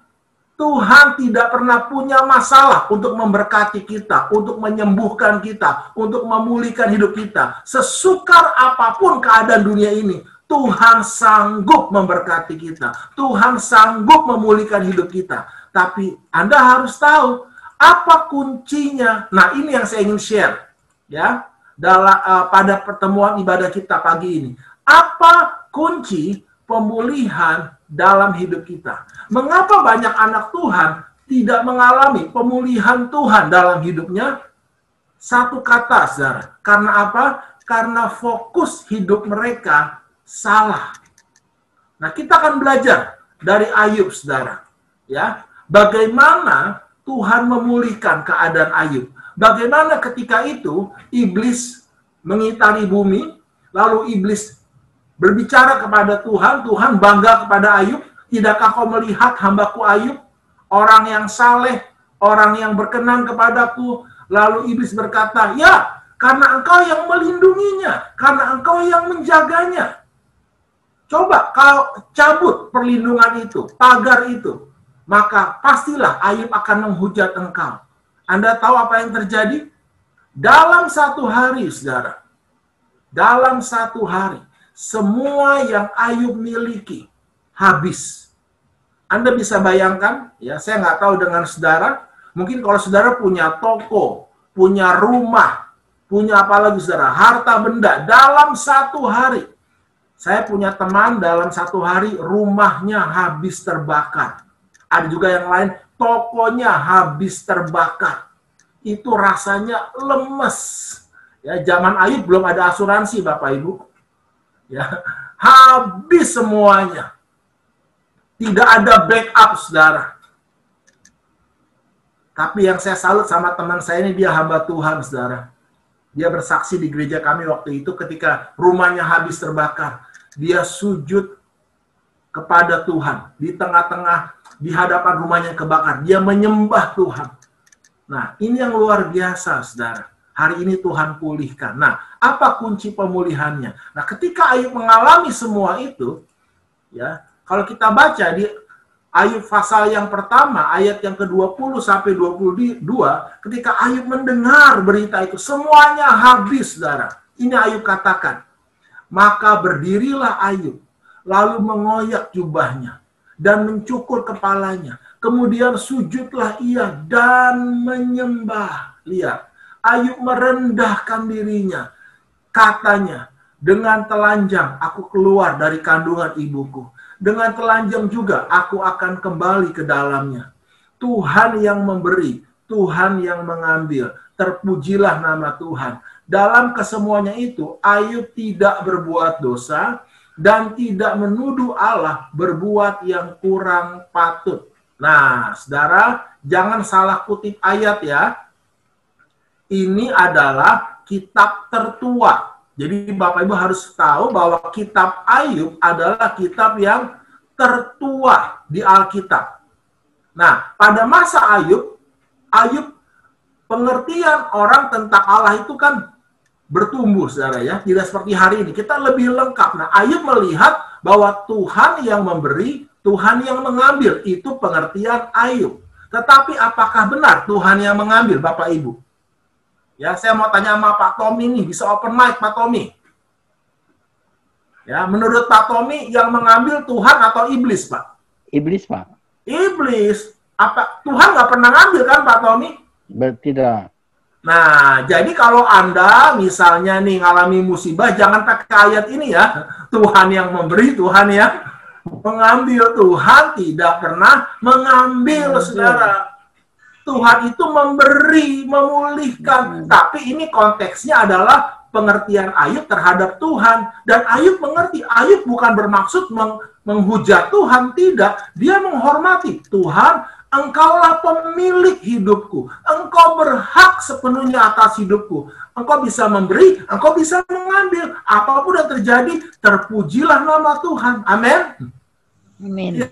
Tuhan tidak pernah punya masalah untuk memberkati kita, untuk menyembuhkan kita, untuk memulihkan hidup kita. Sesukar apapun keadaan dunia ini, Tuhan sanggup memberkati kita. Tuhan sanggup memulihkan hidup kita. Tapi Anda harus tahu apa kuncinya. Nah, ini yang saya ingin share ya pada pertemuan ibadah kita pagi ini. Apa kunci pemulihan dalam hidup kita? Mengapa banyak anak Tuhan tidak mengalami pemulihan Tuhan dalam hidupnya? Satu kata, saudara. Karena apa? Karena fokus hidup mereka salah. Nah, kita akan belajar dari Ayub, saudara. Ya, bagaimana Tuhan memulihkan keadaan Ayub. Bagaimana ketika itu iblis mengitari bumi, lalu iblis berbicara kepada Tuhan, Tuhan bangga kepada Ayub. Tidakkah kau melihat hambaku Ayub, orang yang saleh, orang yang berkenan kepadaku? Lalu iblis berkata, ya, karena engkau yang melindunginya, karena engkau yang menjaganya. Coba kau cabut perlindungan itu, pagar itu, maka pastilah Ayub akan menghujat engkau. Anda tahu apa yang terjadi? Dalam satu hari, saudara, dalam satu hari, semua yang Ayub miliki habis. Anda bisa bayangkan, ya, saya nggak tahu dengan saudara, mungkin kalau saudara punya toko, punya rumah, punya apa lagi saudara, harta benda, dalam satu hari. Saya punya teman dalam satu hari rumahnya habis terbakar. Ada juga yang lain, tokonya habis terbakar. Itu rasanya lemes. Ya, zaman Ayub belum ada asuransi, Bapak Ibu. Ya, habis semuanya. Tidak ada backup, saudara. Tapi yang saya salut sama teman saya ini, dia hamba Tuhan, saudara. Dia bersaksi di gereja kami waktu itu ketika rumahnya habis terbakar. Dia sujud kepada Tuhan. Di tengah-tengah, di hadapan rumahnya kebakar. Dia menyembah Tuhan. Nah, ini yang luar biasa, saudara. Hari ini Tuhan pulihkan. Nah, apa kunci pemulihannya? Nah, ketika Ayub mengalami semua itu, ya, kalau kita baca di Ayub pasal yang pertama, ayat yang ke-20 sampai 22, ketika Ayub mendengar berita itu, semuanya habis, saudara. Ini Ayub katakan, maka berdirilah Ayub, lalu mengoyak jubahnya, dan mencukur kepalanya. Kemudian sujudlah ia dan menyembah. Lihat, Ayub merendahkan dirinya. Katanya, dengan telanjang aku keluar dari kandungan ibuku. Dengan telanjang juga aku akan kembali ke dalamnya. Tuhan yang memberi, Tuhan yang mengambil. Terpujilah nama Tuhan. Dalam kesemuanya itu, Ayub tidak berbuat dosa dan tidak menuduh Allah berbuat yang kurang patut. Nah, saudara, jangan salah kutip ayat ya. Ini adalah kitab tertua. Jadi Bapak Ibu harus tahu bahwa kitab Ayub adalah kitab yang tertua di Alkitab. Nah, pada masa Ayub, pengertian orang tentang Allah itu kan bertumbuh, saudara ya. Tidak seperti hari ini. Kita lebih lengkap. Nah, Ayub melihat bahwa Tuhan yang memberi, Tuhan yang mengambil. Itu pengertian Ayub. Tetapi apakah benar Tuhan yang mengambil, Bapak Ibu? Ya, saya mau tanya sama Pak Tommy nih, bisa open mic Pak Tommy. Ya, menurut Pak Tommy yang mengambil Tuhan atau iblis, Pak? Iblis, Pak. Iblis. Apa Tuhan nggak pernah ngambil kan, Pak Tommy? Tidak. Nah, jadi kalau Anda misalnya nih ngalami musibah, jangan pakai ayat ini ya. Tuhan yang memberi, Tuhan yang mengambil. Tuhan tidak pernah mengambil, saudara. Tuhan itu memberi, memulihkan. Tapi ini konteksnya adalah pengertian Ayub terhadap Tuhan. Dan Ayub mengerti, Ayub bukan bermaksud menghujat Tuhan, tidak. Dia menghormati Tuhan. Engkaulah pemilik hidupku. Engkau berhak sepenuhnya atas hidupku. Engkau bisa memberi, engkau bisa mengambil. Apapun yang terjadi, terpujilah nama Tuhan. Amin. Amin. Ya.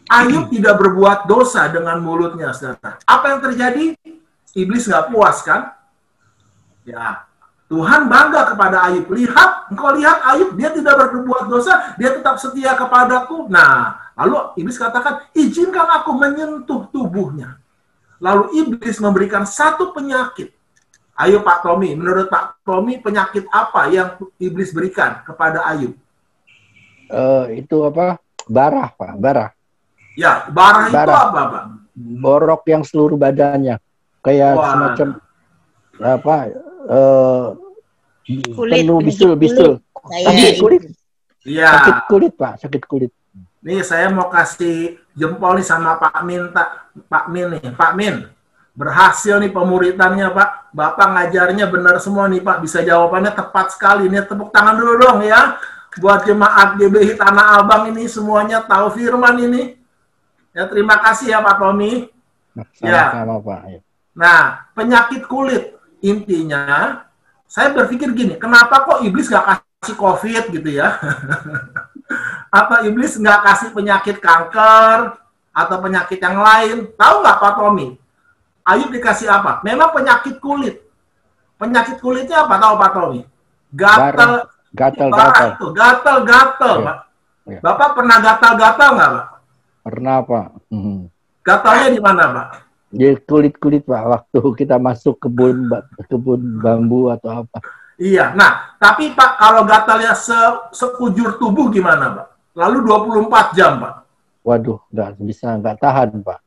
Ayub tidak berbuat dosa dengan mulutnya, saudara. Apa yang terjadi? Iblis nggak puas, kan? Ya. Tuhan bangga kepada Ayub. Lihat, engkau lihat Ayub, dia tidak berbuat dosa, dia tetap setia kepadaku. Nah, lalu iblis katakan, izinkan aku menyentuh tubuhnya. Lalu iblis memberikan satu penyakit. Ayo Pak Tommy, menurut Pak Tommy penyakit apa yang iblis berikan kepada Ayub? Itu apa? Barah, Pak. Barah. Ya, barah itu apa, Pak? Borok yang seluruh badannya. Kayak semacam apa? Kulit, penuh bisul. Sakit kulit. Iya. Sakit kulit, Pak. Sakit kulit. Nih saya mau kasih jempol nih sama Pak Min, Pak Min nih. Pak Min, berhasil nih pemuridannya, Pak. Bapak ngajarnya benar semua nih, Pak. Bisa jawabannya tepat sekali. Nih tepuk tangan dulu dong ya. Buat jemaat GBI Tanah Abang ini semuanya tahu firman ini. Ya, terima kasih ya Pak Tommy. Sama-sama, Pak. Nah, penyakit kulit. Intinya, saya berpikir gini, kenapa kok iblis gak kasih COVID gitu ya? Atau iblis nggak kasih penyakit kanker atau penyakit yang lain? Tahu nggak Pak Tommy? Ayub dikasih apa? Memang penyakit kulit. Penyakit kulitnya apa? Tahu Pak Tommy? Gatal. Gatal, Pak. Ya. Bapak pernah gatal-gatal nggak, Pak? Pernah, Pak. Gatalnya di mana, Pak? Di kulit-kulit, Pak. Waktu kita masuk kebun bambu atau apa. Iya. Nah, tapi Pak, kalau gatalnya sekujur tubuh gimana, Pak? Lalu 24 jam, Pak. Waduh, nggak tahan, Pak.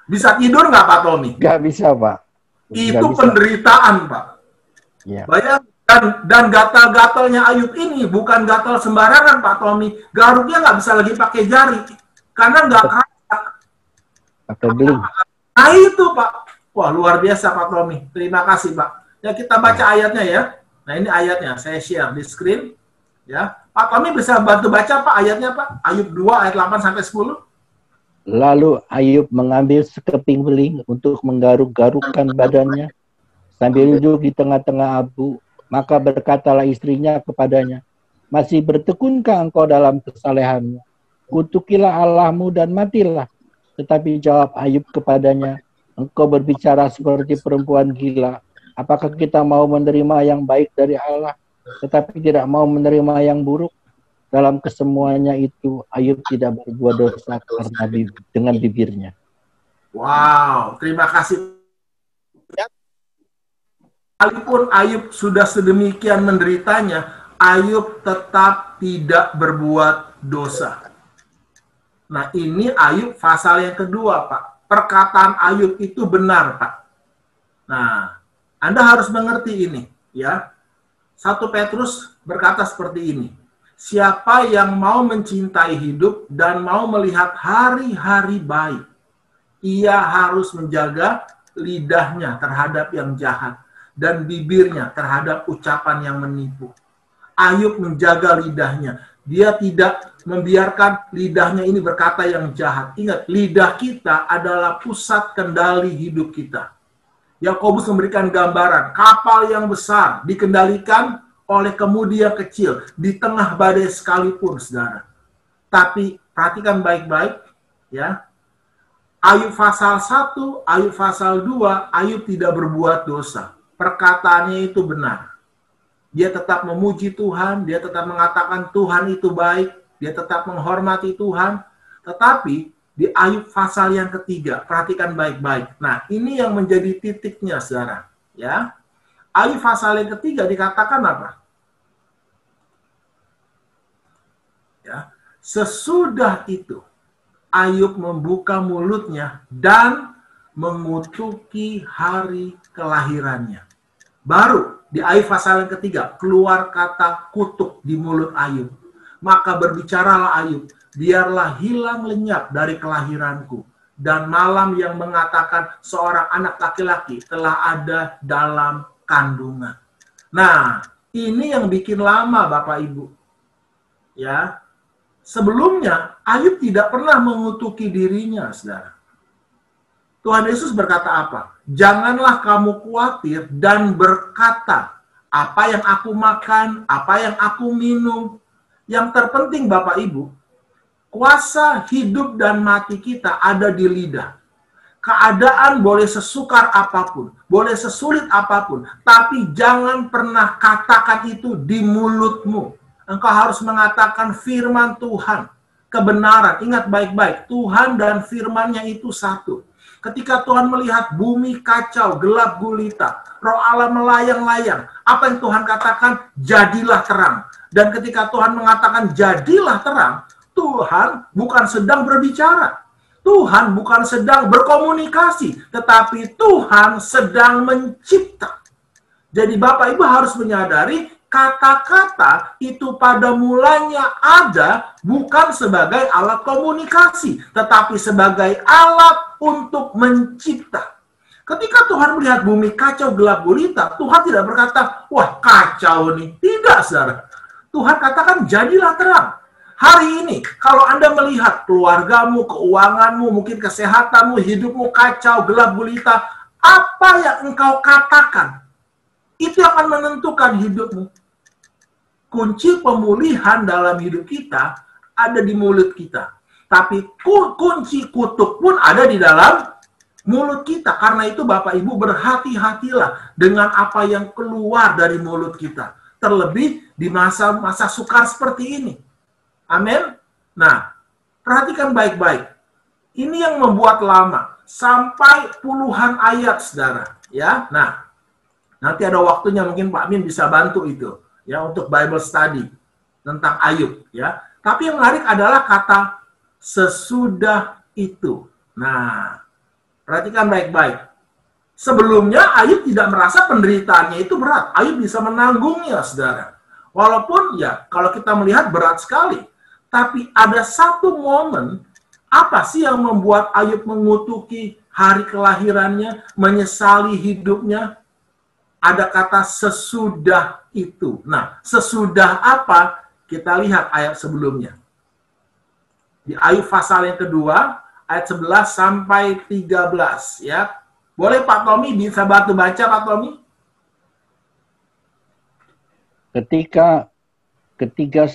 Bisa tidur nggak, Pak Tommy? Nggak bisa, Pak. Itu penderitaan, Pak. Ya. Bayangkan, dan gatal-gatalnya Ayub ini bukan gatal sembarangan, Pak Tommy. Garuknya nggak bisa lagi pakai jari. Karena nggak kerasa. Pakai beling. Nah itu, Pak. Wah, luar biasa, Pak Tommy. Terima kasih, Pak. Ya, kita baca ayatnya ya. Nah, ini ayatnya. Saya share di screen. Ya, Pak Tommy bisa bantu baca, Pak, ayatnya, Pak. Ayub 2 ayat 8-10. Lalu Ayub mengambil sekeping beling untuk menggaruk-garukkan badannya sambil duduk di tengah-tengah abu. Maka berkatalah istrinya kepadanya, masih bertekunkah engkau dalam kesalehanmu? Kutukilah Allahmu dan matilah. Tetapi jawab Ayub kepadanya, engkau berbicara seperti perempuan gila. Apakah kita mau menerima yang baik dari Allah, tetapi tidak mau menerima yang buruk? Dalam kesemuanya itu, Ayub tidak berbuat dosa karena dengan bibirnya. Wow, terima kasih. Sekalipun Ayub sudah sedemikian menderitanya, Ayub tetap tidak berbuat dosa. Nah, ini Ayub pasal yang kedua, Pak. Perkataan Ayub itu benar, Pak. Nah, Anda harus mengerti ini, ya. 1 Petrus berkata seperti ini. Siapa yang mau mencintai hidup dan mau melihat hari-hari baik, ia harus menjaga lidahnya terhadap yang jahat dan bibirnya terhadap ucapan yang menipu. Ayub menjaga lidahnya. Dia tidak membiarkan lidahnya ini berkata yang jahat. Ingat, lidah kita adalah pusat kendali hidup kita. Yakobus memberikan gambaran, kapal yang besar dikendalikan oleh kemudi yang kecil di tengah badai sekalipun, saudara. Tapi perhatikan baik-baik, ya. Ayub pasal 1, Ayub pasal 2, Ayub tidak berbuat dosa. Perkataannya itu benar. Dia tetap memuji Tuhan, dia tetap mengatakan Tuhan itu baik, dia tetap menghormati Tuhan. Tetapi di Ayub pasal yang ketiga, perhatikan baik-baik. Nah, ini yang menjadi titiknya, saudara. Ya. Ayub pasal yang ketiga dikatakan apa? Ya. Sesudah itu, Ayub membuka mulutnya dan mengutuki hari kelahirannya. Baru di Ayub pasal yang ketiga, keluar kata kutuk di mulut Ayub. Maka berbicaralah Ayub, biarlah hilang lenyap dari kelahiranku. Dan malam yang mengatakan seorang anak laki-laki telah ada dalam kandungan. Nah, ini yang bikin lama Bapak Ibu. Ya, sebelumnya Ayub tidak pernah mengutuki dirinya, saudara. Tuhan Yesus berkata apa? Janganlah kamu khawatir dan berkata, apa yang aku makan, apa yang aku minum. Yang terpenting Bapak Ibu, kuasa hidup dan mati kita ada di lidah. Keadaan boleh sesukar apapun, boleh sesulit apapun, tapi jangan pernah katakan itu di mulutmu. Engkau harus mengatakan firman Tuhan, kebenaran. Ingat baik-baik, Tuhan dan firman-Nya itu satu. Ketika Tuhan melihat bumi kacau, gelap gulita, roh Allah melayang-layang, apa yang Tuhan katakan? Jadilah terang. Dan ketika Tuhan mengatakan jadilah terang, Tuhan bukan sedang berbicara. Tuhan bukan sedang berkomunikasi, tetapi Tuhan sedang mencipta. Jadi Bapak Ibu harus menyadari, kata-kata itu pada mulanya ada bukan sebagai alat komunikasi, tetapi sebagai alat untuk mencipta. Ketika Tuhan melihat bumi kacau gelap gulita, Tuhan tidak berkata, wah kacau nih. Tidak, saudara. Tuhan katakan, jadilah terang. Hari ini, kalau Anda melihat keluargamu, keuanganmu, mungkin kesehatanmu, hidupmu kacau, gelap gulita, apa yang engkau katakan, itu akan menentukan hidupmu. Kunci pemulihan dalam hidup kita ada di mulut kita. Tapi kunci kutuk pun ada di dalam mulut kita. Karena itu Bapak Ibu berhati-hatilah dengan apa yang keluar dari mulut kita. Terlebih di masa-masa sukar seperti ini. Amin. Nah, perhatikan baik-baik. Ini yang membuat lama. Sampai puluhan ayat, saudara. Ya, nah, nanti ada waktunya mungkin Pak Min bisa bantu itu. Ya, untuk Bible study tentang Ayub. Ya, tapi yang menarik adalah kata sesudah itu. Nah, perhatikan baik-baik. Sebelumnya Ayub tidak merasa penderitaannya itu berat. Ayub bisa menanggungnya, saudara. Walaupun ya, kalau kita melihat berat sekali. Tapi ada satu momen, apa sih yang membuat Ayub mengutuki hari kelahirannya, menyesali hidupnya? Ada kata sesudah itu. Nah, sesudah apa? Kita lihat ayat sebelumnya. Di Ayub pasal yang kedua, ayat 11 sampai 13. Ya. Boleh Pak Tommy bisa bantu baca, Pak Tommy? Ketika ketiga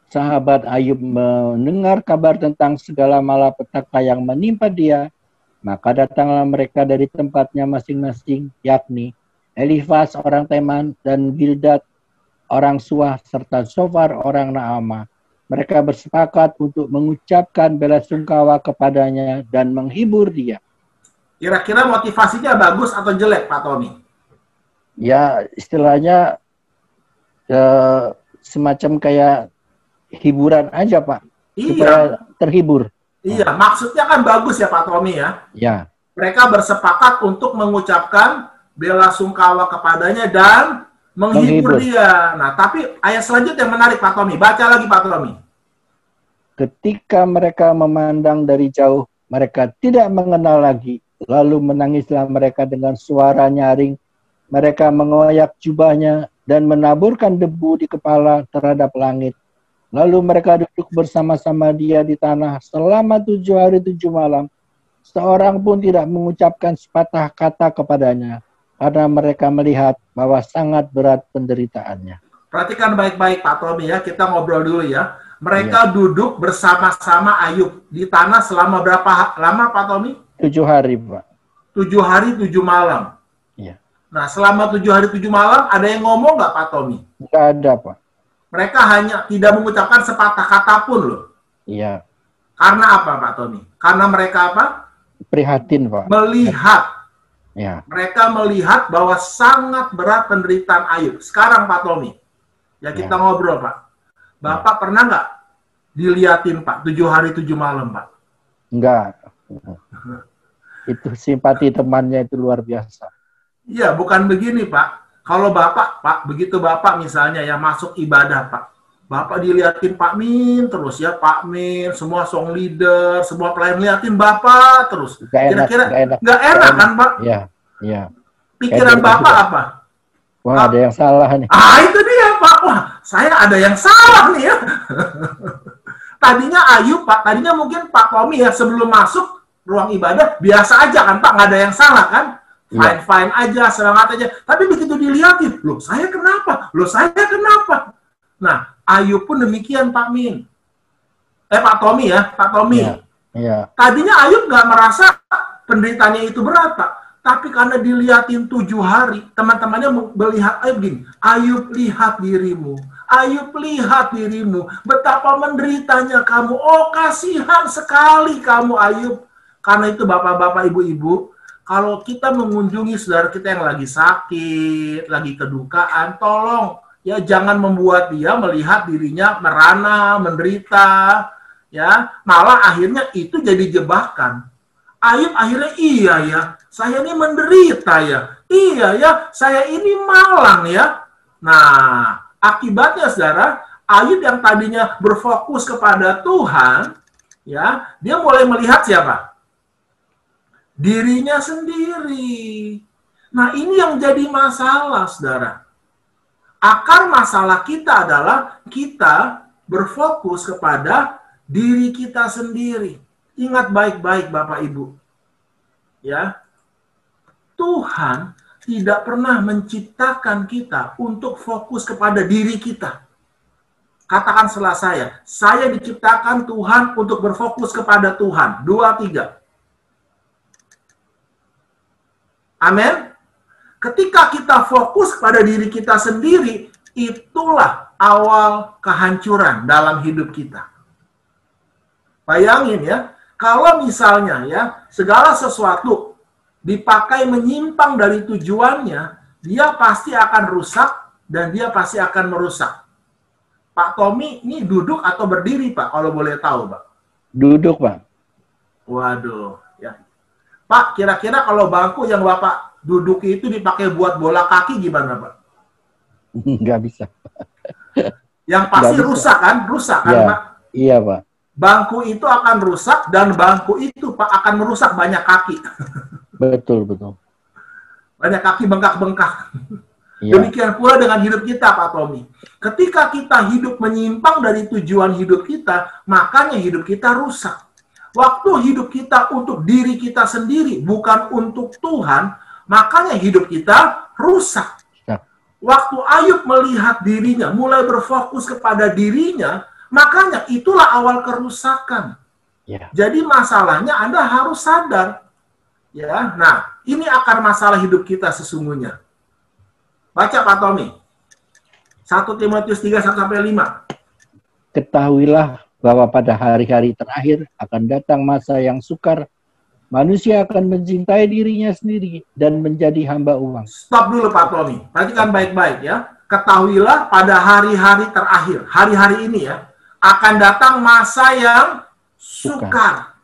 sahabat Ayub mendengar kabar tentang segala malapetaka yang menimpa dia, maka datanglah mereka dari tempatnya masing-masing, yakni Elifas orang Teman dan Bildad orang Suah serta Sofar orang Naamah. Mereka bersepakat untuk mengucapkan belasungkawa kepadanya dan menghibur dia. Kira-kira motivasinya bagus atau jelek, Pak Tommy? Ya, istilahnya semacam kayak hiburan aja, Pak. Iya. Supaya terhibur. Iya, maksudnya kan bagus ya, Pak Tommy ya. Ya. Mereka bersepakat untuk mengucapkan belasungkawa kepadanya dan menghibur dia. Nah, tapi ayat selanjutnya yang menarik, Pak Tommy. Baca lagi, Pak Tommy. Ketika mereka memandang dari jauh, mereka tidak mengenal lagi. Lalu menangislah mereka dengan suara nyaring. Mereka mengoyak jubahnya dan menaburkan debu di kepala terhadap langit. Lalu mereka duduk bersama-sama dia di tanah selama 7 hari 7 malam. Seorang pun tidak mengucapkan sepatah kata kepadanya, karena mereka melihat bahwa sangat berat penderitaannya. Perhatikan baik-baik Pak Tommy ya, kita ngobrol dulu ya. Mereka duduk bersama-sama Ayub di tanah selama berapa lama Pak Tommy? 7 hari, Pak. 7 hari 7 malam. Iya. Nah, selama 7 hari 7 malam ada yang ngomong nggak Pak Tommy? Nggak ada, Pak. Mereka hanya tidak mengucapkan sepatah kata pun loh. Iya. Karena apa Pak Tommy? Karena mereka apa? Prihatin, Pak. Melihat. Ya. Mereka melihat bahwa sangat berat penderitaan Ayub. Sekarang Pak Tommy, ya kita ngobrol Pak. Bapak pernah nggak diliatin Pak 7 hari 7 malam Pak? Enggak. Itu simpati temannya itu luar biasa. Iya, bukan begini Pak. Kalau Bapak, begitu Bapak misalnya ya masuk ibadah Pak. Bapak diliatin Pak Min terus ya, Pak Min, semua song leader, semua pelayan liatin Bapak terus. Kira-kira nggak enak kan Pak? Iya, iya. Pikiran Bapak apa? Wah, ada yang salah nih. Itu dia Pak. Wah, saya ada yang salah nih ya. Tadinya Ayub Pak, tadinya mungkin Pak Tommy ya sebelum masuk ruang ibadah biasa aja kan Pak, nggak ada yang salah kan? Fine-fine aja, semangat aja. Tapi begitu dilihatin, loh saya kenapa? Loh saya kenapa? Nah, Ayub pun demikian Pak Min. Pak Tommy ya, Pak Tommy. Iya. Tadinya Ayub nggak merasa penderitanya itu berat Pak. Tapi karena dilihatin 7 hari, teman-temannya melihat Ayub gini, Ayub lihat dirimu. Ayub lihat dirimu. Betapa menderitanya kamu. Oh kasihan sekali kamu Ayub. Karena itu bapak-bapak, ibu-ibu, kalau kita mengunjungi saudara kita yang lagi sakit, lagi kedukaan, tolong ya jangan membuat dia melihat dirinya merana, menderita, ya malah akhirnya itu jadi jebakan. Ayub akhirnya iya ya, saya ini menderita ya, iya ya, saya ini malang ya. Nah akibatnya saudara, Ayub yang tadinya berfokus kepada Tuhan, ya dia mulai melihat siapa? Dirinya sendiri. Nah ini yang jadi masalah saudara. Akar masalah kita adalah kita berfokus kepada diri kita sendiri. Ingat baik-baik Bapak Ibu. Ya. Tuhan tidak pernah menciptakan kita untuk fokus kepada diri kita. Katakan setelah saya diciptakan Tuhan untuk berfokus kepada Tuhan. 2, 3. Amin. Ketika kita fokus pada diri kita sendiri, itulah awal kehancuran dalam hidup kita. Bayangin ya, kalau misalnya ya, segala sesuatu dipakai menyimpang dari tujuannya, dia pasti akan rusak dan dia pasti akan merusak. Pak Tommy, ini duduk atau berdiri Pak, kalau boleh tahu Pak? Duduk Pak. Waduh, ya. Pak, kira-kira kalau bangku yang Bapak duduk itu dipakai buat bola kaki gimana, Pak? Nggak bisa. Yang pasti rusak kan, ya, Pak? Iya, Pak. Bangku itu akan rusak dan bangku itu, Pak, akan merusak banyak kaki. Betul, betul. Banyak kaki bengkak-bengkak. Iya. Demikian pula dengan hidup kita, Pak Tommy. Ketika kita hidup menyimpang dari tujuan hidup kita, makanya hidup kita rusak. Waktu hidup kita untuk diri kita sendiri, bukan untuk Tuhan, makanya hidup kita rusak. Ya. Waktu Ayub melihat dirinya, mulai berfokus kepada dirinya, makanya itulah awal kerusakan. Ya. Jadi masalahnya Anda harus sadar. Ya, nah ini akar masalah hidup kita sesungguhnya. Baca Pak Tommy. 1 Timotius 3:1-5. Ketahuilah bahwa pada hari-hari terakhir akan datang masa yang sukar. Manusia akan mencintai dirinya sendiri dan menjadi hamba uang. Stop dulu Pak Tommy. Perhatikan baik-baik ya. Ketahuilah pada hari-hari terakhir, hari-hari ini ya, akan datang masa yang sukar.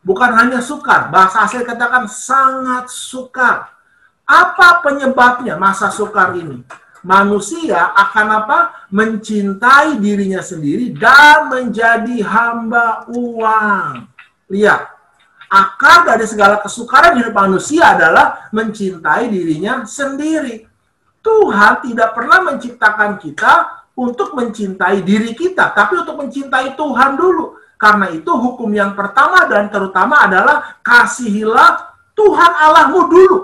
Bukan hanya sukar, bahasa asli katakan sangat sukar. Apa penyebabnya masa sukar ini? Manusia akan apa? Mencintai dirinya sendiri dan menjadi hamba uang. Lihat, akar dari segala kesukaran hidup manusia adalah mencintai dirinya sendiri. Tuhan tidak pernah menciptakan kita untuk mencintai diri kita, tapi untuk mencintai Tuhan dulu. Karena itu hukum yang pertama dan terutama adalah kasihilah Tuhan Allahmu dulu.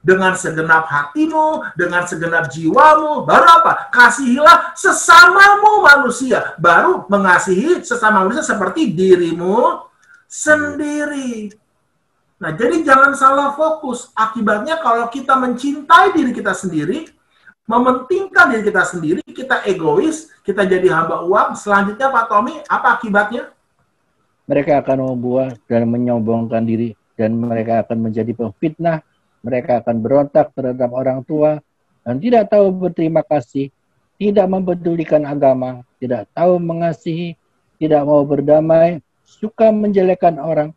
Dengan segenap hatimu, dengan segenap jiwamu, baru apa? Kasihilah sesamamu manusia. Baru mengasihi sesama manusia seperti dirimu sendiri. Nah, jadi jangan salah fokus. Akibatnya kalau kita mencintai diri kita sendiri, mementingkan diri kita sendiri, kita egois, kita jadi hamba uang, selanjutnya Pak Tommy, apa akibatnya? Mereka akan membuat dan menyombongkan diri, dan mereka akan menjadi pemfitnah. Mereka akan berontak terhadap orang tua dan tidak tahu berterima kasih, tidak mempedulikan agama, tidak tahu mengasihi, tidak mau berdamai, suka menjelekkan orang,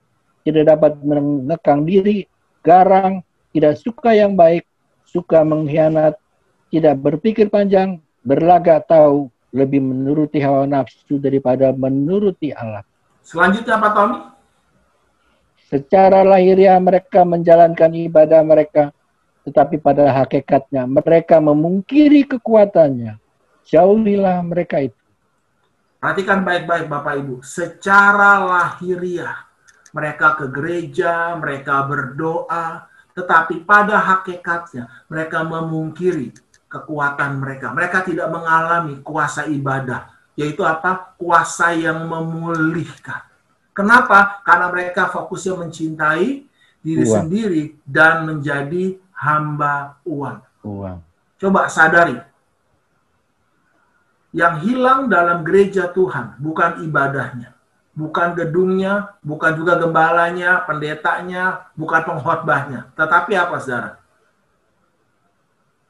tidak dapat mengekang diri, garang, tidak suka yang baik, suka mengkhianat, tidak berpikir panjang, berlagak tahu, lebih menuruti hawa nafsu daripada menuruti Allah. Selanjutnya apa, Tommy? Secara lahiriah mereka menjalankan ibadah mereka, tetapi pada hakikatnya mereka memungkiri kekuatannya. Jauhilah mereka itu. Perhatikan baik-baik Bapak Ibu. Secara lahiriah mereka ke gereja, mereka berdoa, tetapi pada hakikatnya mereka memungkiri kekuatan mereka. Mereka tidak mengalami kuasa ibadah, yaitu apa? Kuasa yang memulihkan. Kenapa? Karena mereka fokusnya mencintai diri sendiri dan menjadi hamba uang. Coba sadari, yang hilang dalam gereja Tuhan bukan ibadahnya, bukan gedungnya, bukan juga gembalanya, pendetanya, bukan pengkhotbahnya. Tetapi apa, saudara?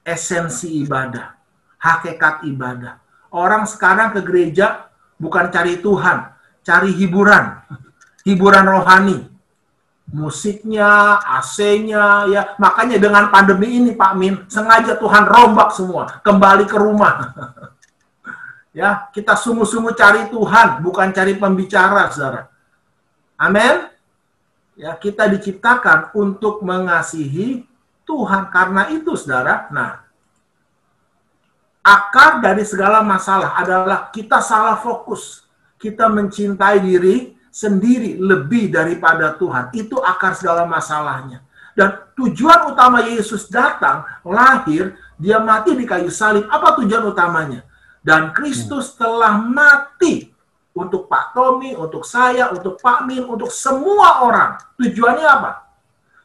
Esensi ibadah, hakikat ibadah. Orang sekarang ke gereja bukan cari Tuhan, cari hiburan, hiburan rohani. Musiknya, AC-nya, ya. Makanya dengan pandemi ini, Pak Min, sengaja Tuhan rombak semua, kembali ke rumah. Ya, kita sungguh-sungguh cari Tuhan, bukan cari pembicara, saudara. Amin. Ya, kita diciptakan untuk mengasihi Tuhan. Karena itu, saudara, nah, akar dari segala masalah adalah kita salah fokus. Kita mencintai diri sendiri lebih daripada Tuhan. Itu akar segala masalahnya. Dan tujuan utama Yesus datang, lahir, dia mati di kayu salib. Apa tujuan utamanya? Dan Kristus telah mati untuk Pak Tommy, untuk saya, untuk Pak Min, untuk semua orang. Tujuannya apa?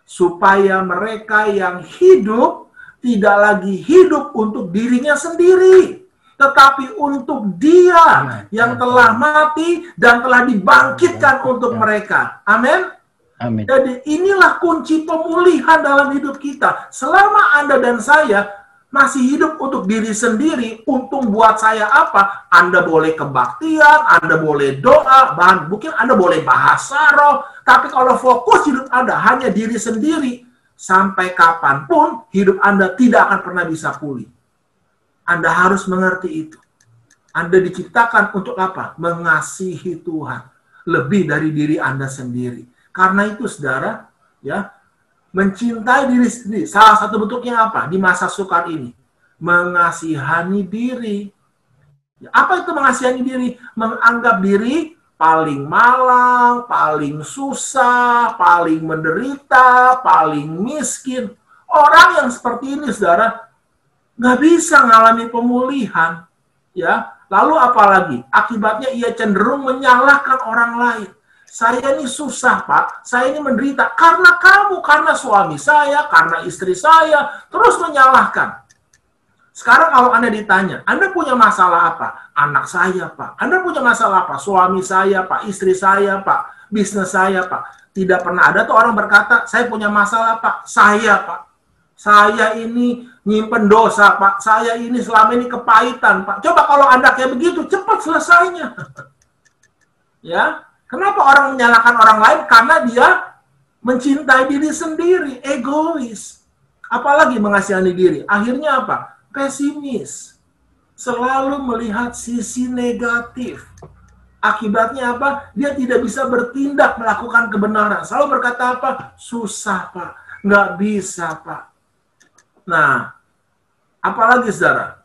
Supaya mereka yang hidup tidak lagi hidup untuk dirinya sendiri, tetapi untuk Dia yang telah mati dan telah dibangkitkan untuk mereka. Amin. Amin. Jadi inilah kunci pemulihan dalam hidup kita. Selama Anda dan saya masih hidup untuk diri sendiri, untung buat saya apa? Anda boleh kebaktian, Anda boleh doa, mungkin Anda boleh bahasa roh, tapi kalau fokus hidup Anda hanya diri sendiri, sampai kapanpun hidup Anda tidak akan pernah bisa pulih. Anda harus mengerti itu. Anda diciptakan untuk apa? Mengasihi Tuhan lebih dari diri Anda sendiri. Karena itu, saudara, ya, mencintai diri sendiri. Salah satu bentuknya apa? Di masa sukar ini. Mengasihani diri. Apa itu mengasihani diri? Menganggap diri paling malang, paling susah, paling menderita, paling miskin. Orang yang seperti ini, saudara, nggak bisa mengalami pemulihan. Ya, lalu apalagi? Akibatnya ia cenderung menyalahkan orang lain. Saya ini susah, Pak. Saya ini menderita karena kamu, karena suami saya, karena istri saya. Terus menyalahkan. Sekarang kalau Anda ditanya, Anda punya masalah apa? Anak saya, Pak. Anda punya masalah apa? Suami saya, Pak. Istri saya, Pak. Bisnis saya, Pak. Tidak pernah ada tuh orang berkata, saya punya masalah, Pak. Saya, Pak. Saya ini nyimpen dosa, Pak. Saya ini selama ini kepahitan, Pak. Coba kalau Anda kayak begitu, cepat selesainya. Ya. Kenapa orang menyalahkan orang lain? Karena dia mencintai diri sendiri, egois. Apalagi mengasihani diri. Akhirnya apa? Pesimis. Selalu melihat sisi negatif. Akibatnya apa? Dia tidak bisa bertindak melakukan kebenaran. Selalu berkata apa? Susah, Pak. Nggak bisa, Pak. Nah, apalagi, saudara?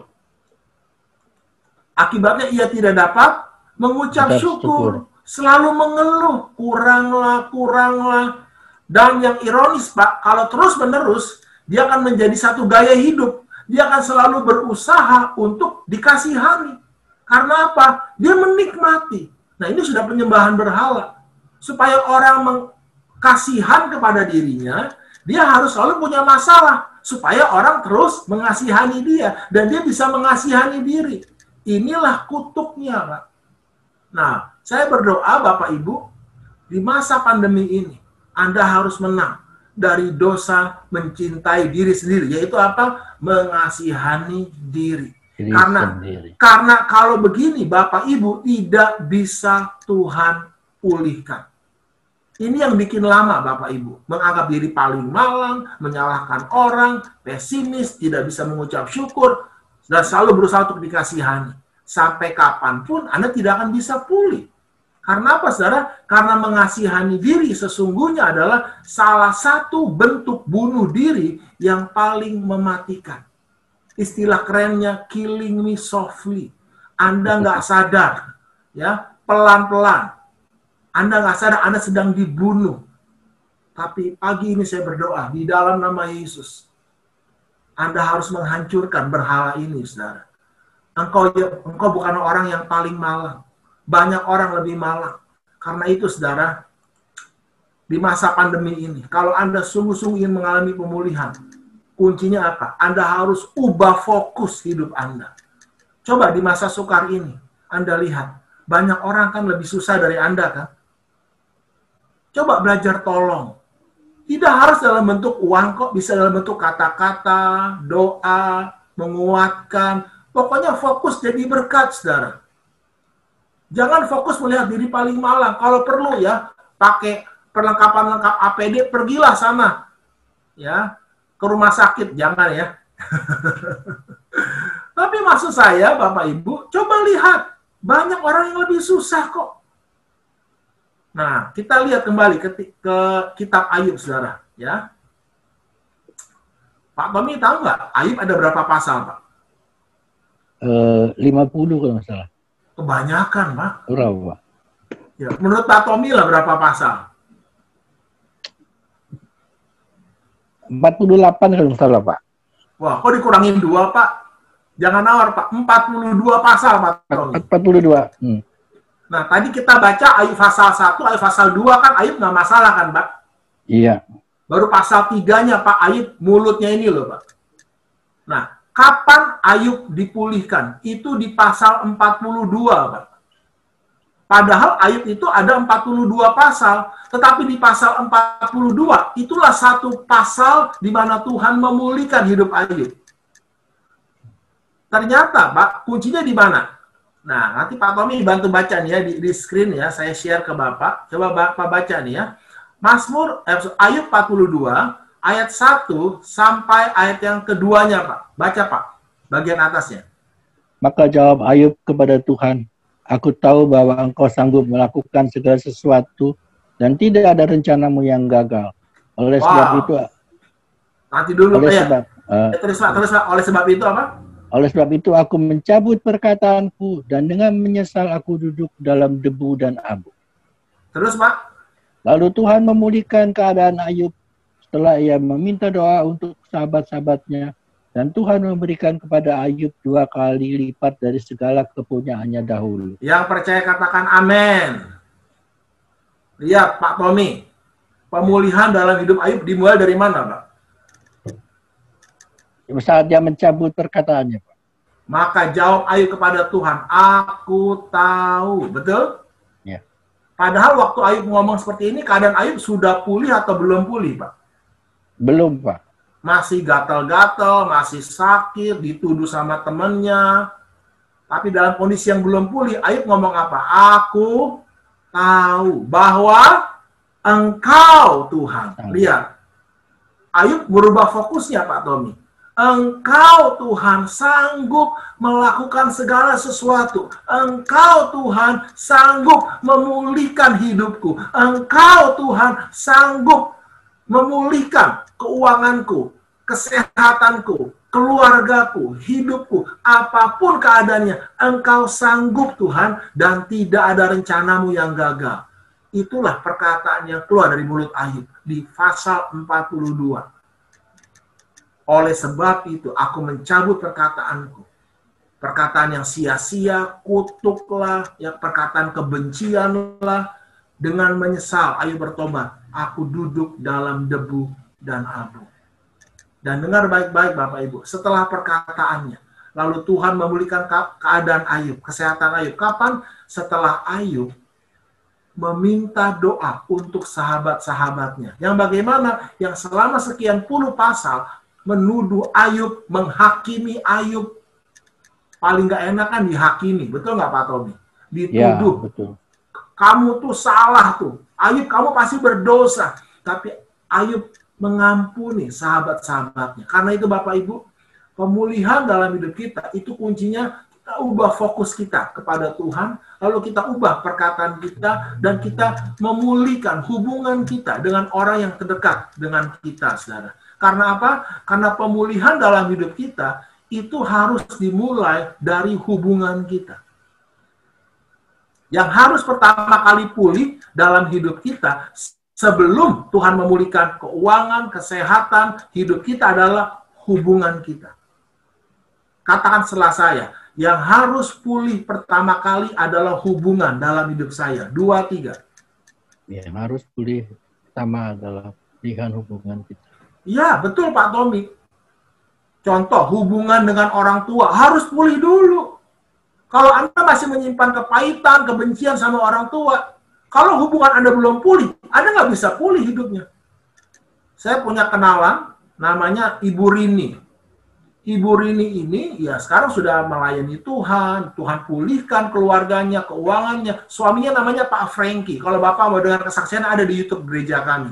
Akibatnya ia tidak dapat mengucap syukur. Selalu mengeluh, kuranglah. Dan yang ironis, Pak, kalau terus-menerus, dia akan menjadi satu gaya hidup. Dia akan selalu berusaha untuk dikasihani. Karena apa? Dia menikmati. Nah, ini sudah penyembahan berhala. Supaya orang kasihan kepada dirinya, dia harus selalu punya masalah. Supaya orang terus mengasihani dia. Dan dia bisa mengasihani diri. Inilah kutubnya, Pak. Nah, saya berdoa Bapak Ibu, di masa pandemi ini, Anda harus menang dari dosa mencintai diri sendiri. Yaitu apa? Mengasihani diri. Karena kalau begini, Bapak Ibu, tidak bisa Tuhan pulihkan. Ini yang bikin lama, Bapak Ibu. Menganggap diri paling malang, menyalahkan orang, pesimis, tidak bisa mengucap syukur, dan selalu berusaha untuk dikasihani. Sampai kapanpun Anda tidak akan bisa pulih. Karena apa, saudara? Karena mengasihani diri sesungguhnya adalah salah satu bentuk bunuh diri yang paling mematikan. Istilah kerennya, killing me softly. Anda nggak sadar, ya, pelan-pelan. Anda nggak sadar, Anda sedang dibunuh. Tapi pagi ini saya berdoa, di dalam nama Yesus, Anda harus menghancurkan berhala ini, saudara. Engkau bukan orang yang paling malang. Banyak orang lebih malang. Karena itu, saudara, di masa pandemi ini, kalau Anda sungguh-sungguh ingin mengalami pemulihan, kuncinya apa? Anda harus ubah fokus hidup Anda. Coba di masa sukar ini, Anda lihat, banyak orang kan lebih susah dari Anda, kan? Coba belajar tolong. Tidak harus dalam bentuk uang kok, bisa dalam bentuk kata-kata, doa, menguatkan. Pokoknya fokus jadi berkat, saudara. Jangan fokus melihat diri paling malang. Kalau perlu ya, pakai perlengkapan lengkap APD, pergilah sana. Ya, ke rumah sakit, jangan ya. Tapi maksud saya, Bapak Ibu, coba lihat. Banyak orang yang lebih susah kok. Nah, kita lihat kembali ke kitab Ayub, saudara. Ya. Pak Tommy tahu nggak, Ayub ada berapa pasal, Pak? 50 kalau nggak salah. Kebanyakan, Pak. Berapa, Pak? Ya, menurut Pak Tommy lah berapa pasal? 48 kalau nggak salah, Pak. Wah, kok dikurangin 2, Pak? Jangan nawar, Pak. 42 pasal, Pak Tommy. 42. Nah, tadi kita baca Ayub pasal 1, Ayub pasal 2 kan Ayub nggak masalah kan, Pak? Iya. Baru pasal 3-nya, Pak, Ayub mulutnya ini loh, Pak. Nah, kapan Ayub dipulihkan? Itu di pasal 42, Pak. Padahal Ayub itu ada 42 pasal, tetapi di pasal 42, itulah satu pasal di mana Tuhan memulihkan hidup Ayub. Ternyata, Pak, kuncinya di mana? Nah, nanti Pak Tommy bantu baca nih ya, di screen ya, saya share ke Bapak. Coba Bapak baca nih ya. Mazmur, Ayub 42, ayat 1 sampai ayat yang keduanya, Pak. Baca, Pak, bagian atasnya. Maka jawab Ayub kepada Tuhan, aku tahu bahwa engkau sanggup melakukan segala sesuatu dan tidak ada rencanamu yang gagal. Oleh sebab itu... Nanti dulu, oleh ya. sebab, Terus, oleh sebab itu apa? Oleh sebab itu aku mencabut perkataanku dan dengan menyesal aku duduk dalam debu dan abu. Terus, Pak? Lalu Tuhan memulihkan keadaan Ayub setelah ia meminta doa untuk sahabat-sahabatnya, dan Tuhan memberikan kepada Ayub 2 kali lipat dari segala kepunyaannya dahulu. Yang percaya katakan amin. Lihat Pak Tommy, pemulihan dalam hidup Ayub dimulai dari mana, Pak? Saat dia mencabut perkataannya, Pak. Maka jawab Ayub kepada Tuhan, aku tahu. Betul? Ya. Padahal waktu Ayub ngomong seperti ini, keadaan Ayub sudah pulih atau belum pulih, Pak? Belum, Pak. Masih gatal-gatal, masih sakit, dituduh sama temannya. Tapi dalam kondisi yang belum pulih, Ayub ngomong apa? Aku tahu bahwa Engkau Tuhan. Lihat. Ayub berubah fokusnya, Pak Tommy. Engkau Tuhan sanggup melakukan segala sesuatu. Engkau Tuhan sanggup memulihkan hidupku. Engkau Tuhan sanggup memulihkan keuanganku, kesehatanku, keluargaku, hidupku, apapun keadaannya. Engkau sanggup Tuhan dan tidak ada rencanamu yang gagal. Itulah perkataan yang keluar dari mulut Ayub di pasal 42. Oleh sebab itu, aku mencabut perkataanku. Perkataan yang sia-sia, kutuklah, ya, perkataan kebencianlah. Dengan menyesal, Ayub bertobat. Aku duduk dalam debu dan abu. Dan dengar baik-baik, Bapak Ibu. Setelah perkataannya, lalu Tuhan memulihkan keadaan Ayub, kesehatan Ayub. Kapan? Setelah Ayub meminta doa untuk sahabat-sahabatnya. Yang bagaimana? Yang selama sekian puluh pasal, menuduh Ayub, menghakimi Ayub. Paling nggak enak kan dihakimi, betul nggak Pak Tommy? Dituduh, ya, betul. Kamu tuh salah tuh, Ayub, kamu pasti berdosa. Tapi Ayub mengampuni sahabat-sahabatnya. Karena itu Bapak Ibu, pemulihan dalam hidup kita, itu kuncinya kita ubah fokus kita kepada Tuhan, lalu kita ubah perkataan kita, dan kita memulihkan hubungan kita dengan orang yang terdekat dengan kita, saudara. Karena apa? Karena pemulihan dalam hidup kita, itu harus dimulai dari hubungan kita. Yang harus pertama kali pulih dalam hidup kita, sebelum Tuhan memulihkan keuangan, kesehatan, hidup kita adalah hubungan kita. Katakan setelah saya, yang harus pulih pertama kali adalah hubungan dalam hidup saya. 2, 3. Yang harus pulih pertama adalah pulihan hubungan kita. Ya, betul Pak Tommy. Contoh, hubungan dengan orang tua harus pulih dulu. Kalau Anda masih menyimpan kepahitan, kebencian sama orang tua, kalau hubungan Anda belum pulih, Anda nggak bisa pulih hidupnya. Saya punya kenalan, namanya Ibu Rini. Ibu Rini ini ya sekarang sudah melayani Tuhan, Tuhan pulihkan keluarganya, keuangannya. Suaminya namanya Pak Franky. Kalau Bapak mau dengar kesaksian ada di YouTube gereja kami.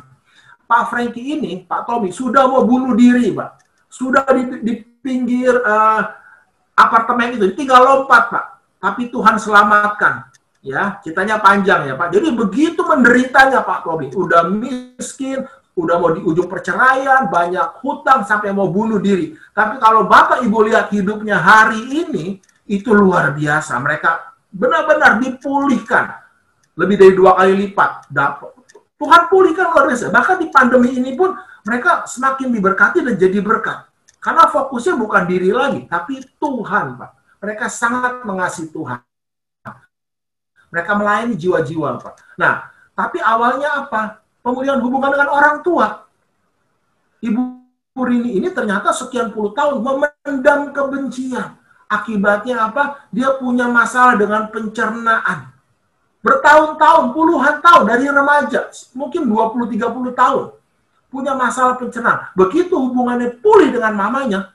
Pak Franky ini, Pak Tommy, sudah mau bunuh diri, Pak. Sudah di pinggir apartemen itu, tinggal lompat, Pak. Tapi Tuhan selamatkan. Ya, ceritanya panjang ya, Pak. Jadi begitu menderitanya Pak Tommy, udah miskin, udah mau di ujung perceraian, banyak hutang, sampai mau bunuh diri. Tapi kalau Bapak Ibu lihat hidupnya hari ini, itu luar biasa. Mereka benar-benar dipulihkan. Lebih dari 2 kali lipat. Tuhan pulihkan luar biasa. Bahkan di pandemi ini pun, mereka semakin diberkati dan jadi berkat. Karena fokusnya bukan diri lagi, tapi Tuhan, Pak. Mereka sangat mengasihi Tuhan. Mereka melayani jiwa-jiwa, Pak. Nah, tapi awalnya apa? Pemulihan hubungan dengan orang tua. Ibu Rini ini ternyata sekian puluh tahun memendam kebencian. Akibatnya apa? Dia punya masalah dengan pencernaan. Bertahun-tahun, puluhan tahun, dari remaja, mungkin 20-30 tahun. Punya masalah pencernaan. Begitu hubungannya pulih dengan mamanya,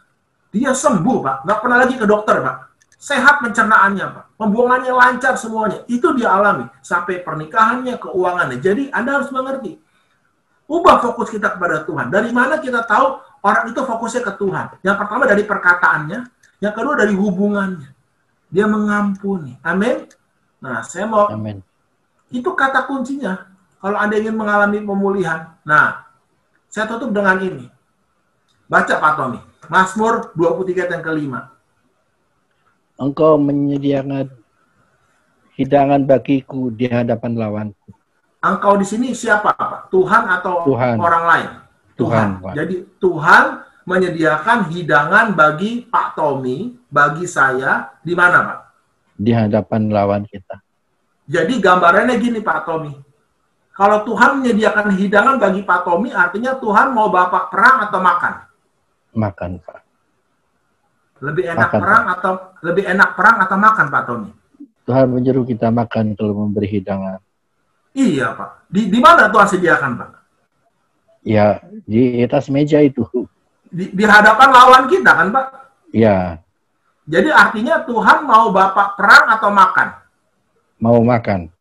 dia sembuh, Pak. Nggak pernah lagi ke dokter, Pak. Sehat pencernaannya, Pak. Pembuangannya lancar semuanya. Itu dia alami. Sampai pernikahannya, keuangannya. Jadi Anda harus mengerti. Ubah fokus kita kepada Tuhan. Dari mana kita tahu orang itu fokusnya ke Tuhan? Yang pertama dari perkataannya. Yang kedua dari hubungannya. Dia mengampuni. Amin. Nah, saya mau... Amin. Itu kata kuncinya. Kalau Anda ingin mengalami pemulihan. Nah, saya tutup dengan ini. Baca Pak Tommy. Mazmur 23 yang kelima. Engkau menyediakan hidangan bagiku di hadapan lawanku. Engkau di sini siapa, Pak? Tuhan atau Tuhan. Orang lain? Tuhan, Pak. Jadi Tuhan menyediakan hidangan bagi Pak Tommy, bagi saya, di mana, Pak? Di hadapan lawan kita. Jadi gambarannya gini, Pak Tommy. Kalau Tuhan menyediakan hidangan bagi Pak Tommy, artinya Tuhan mau Bapak perang atau makan? Makan, Pak. Lebih enak Makan, perang atau lebih enak perang atau makan, Pak Tommy? Tuhan menyuruh kita makan kalau memberi hidangan. Iya, Pak. Di mana Tuhan sediakan, Pak? Ya, di atas meja itu. Di hadapan lawan kita, kan, Pak? Ya. Jadi artinya Tuhan mau Bapak perang atau makan? Mau makan.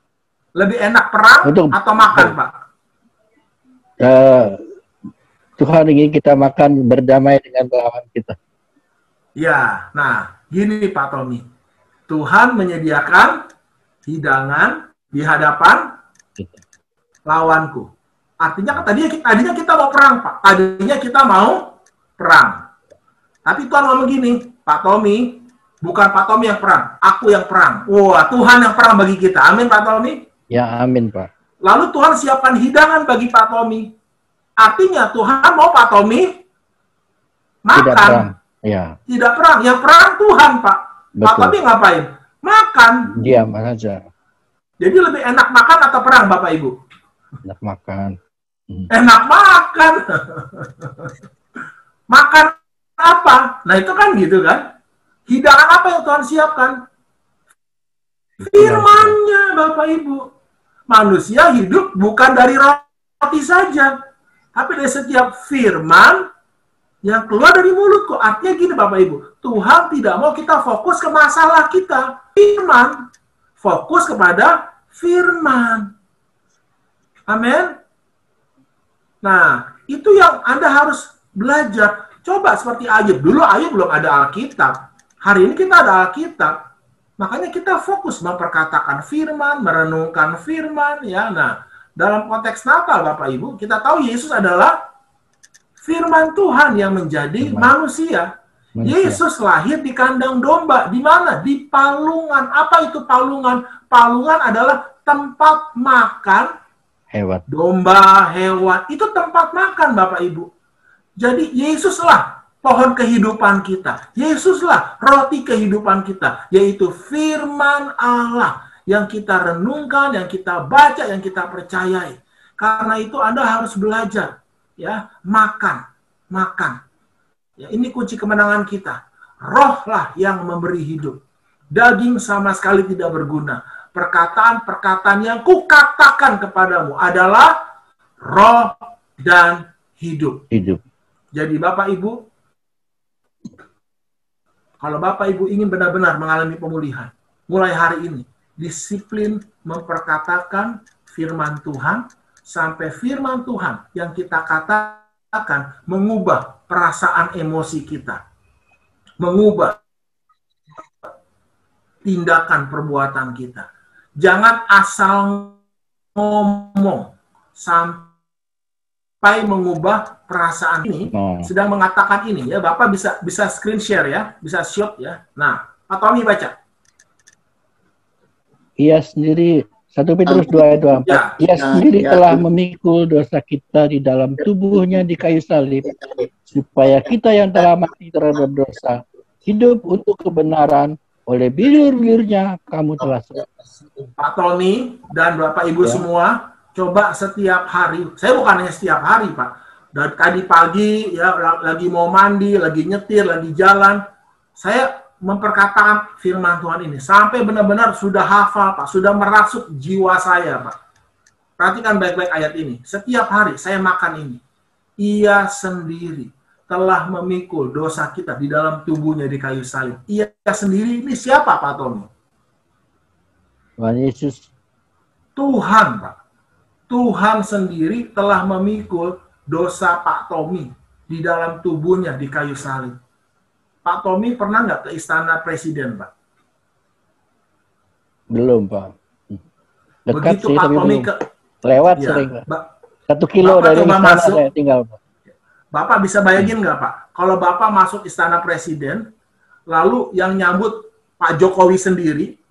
Lebih enak perang atau makan, Pak? Tuhan ingin kita makan berdamai dengan lawan kita. Ya, nah, gini Pak Tommy. Tuhan menyediakan hidangan di hadapan lawanku. Artinya kan tadinya kita mau perang, Pak. Tadinya kita mau perang. Tapi Tuhan ngomong gini, Pak Tommy, bukan Pak Tommy yang perang, aku yang perang. Wah, Tuhan yang perang bagi kita. Amin, Pak Tommy? Ya, amin, Pak. Lalu Tuhan siapkan hidangan bagi Pak Tommy. Artinya Tuhan mau Pak Tommy makan. Tidak perang. Ya. Tidak perang. Yang perang Tuhan, Pak. Betul. Pak Tommy ngapain? Makan. Diam saja. Jadi lebih enak makan atau perang, Bapak Ibu? Enak makan. Enak makan. Makan apa? Nah itu kan gitu kan. Hidangan apa yang Tuhan siapkan? Firman-Nya, Bapak Ibu. Manusia hidup bukan dari roti saja, tapi dari setiap firman yang keluar dari mulutku. Artinya gini Bapak Ibu, Tuhan tidak mau kita fokus ke masalah kita. Firman. Fokus kepada firman. Amin. Nah, itu yang Anda harus belajar. Coba seperti Ayub. Dulu Ayub belum ada Alkitab. Hari ini kita ada Alkitab. Makanya kita fokus memperkatakan firman, merenungkan firman. Ya, nah, dalam konteks Natal, Bapak Ibu, kita tahu Yesus adalah firman Tuhan yang menjadi manusia. Yesus lahir di kandang domba. Di mana? Di palungan. Apa itu palungan? Palungan adalah tempat makan Hewan. domba, hewan. Itu tempat makan, Bapak Ibu. Jadi Yesuslah pohon kehidupan kita. Yesuslah roti kehidupan kita. Yaitu firman Allah yang kita renungkan, yang kita baca, yang kita percayai. Karena itu Anda harus belajar. Ya, makan. Ya, ini kunci kemenangan kita. Rohlah yang memberi hidup. Daging sama sekali tidak berguna. Perkataan-perkataan yang kukatakan kepadamu adalah roh dan hidup. Jadi Bapak Ibu, kalau Bapak Ibu ingin benar-benar mengalami pemulihan, mulai hari ini, disiplin memperkatakan firman Tuhan, sampai firman Tuhan yang kita katakan mengubah perasaan emosi kita, mengubah tindakan perbuatan kita. Jangan asal ngomong sampai mengubah perasaan ini. Sedang mengatakan ini ya, Bapak bisa screen share ya, bisa shot ya. Nah, Pak Tommy baca. Ia sendiri 1 Petrus 2 ayat 24. Ia sendiri telah memikul dosa kita di dalam tubuhnya di kayu salib, supaya kita yang telah mati terhadap dosa hidup untuk kebenaran. Oleh bilur-bilurnya kamu telah Pak Tony dan Bapak Ibu semua, coba setiap hari, saya bukan hanya setiap hari Pak, dari tadi pagi ya lagi mau mandi, lagi nyetir, lagi jalan, saya memperkatakan firman Tuhan ini sampai benar-benar sudah hafal Pak, sudah merasuk jiwa saya Pak. Perhatikan baik-baik ayat ini. Setiap hari saya makan ini. Ia sendiri telah memikul dosa kita di dalam tubuhnya di kayu salib. Ia sendiri ini siapa Pak Tommy? Tuhan Yesus. Tuhan Pak. Tuhan sendiri telah memikul dosa Pak Tommy di dalam tubuhnya di kayu salib. Pak Tommy pernah nggak ke istana presiden Pak? Belum Pak. Dekat Begitu sih, Pak tapi Tommy belum. Lewat ya, sering Pak. 1 kilo Bapak dari istana masuk, saya tinggal Pak. Bapak bisa bayangin nggak Pak? Kalau Bapak masuk istana presiden, lalu yang nyambut Pak Jokowi sendiri,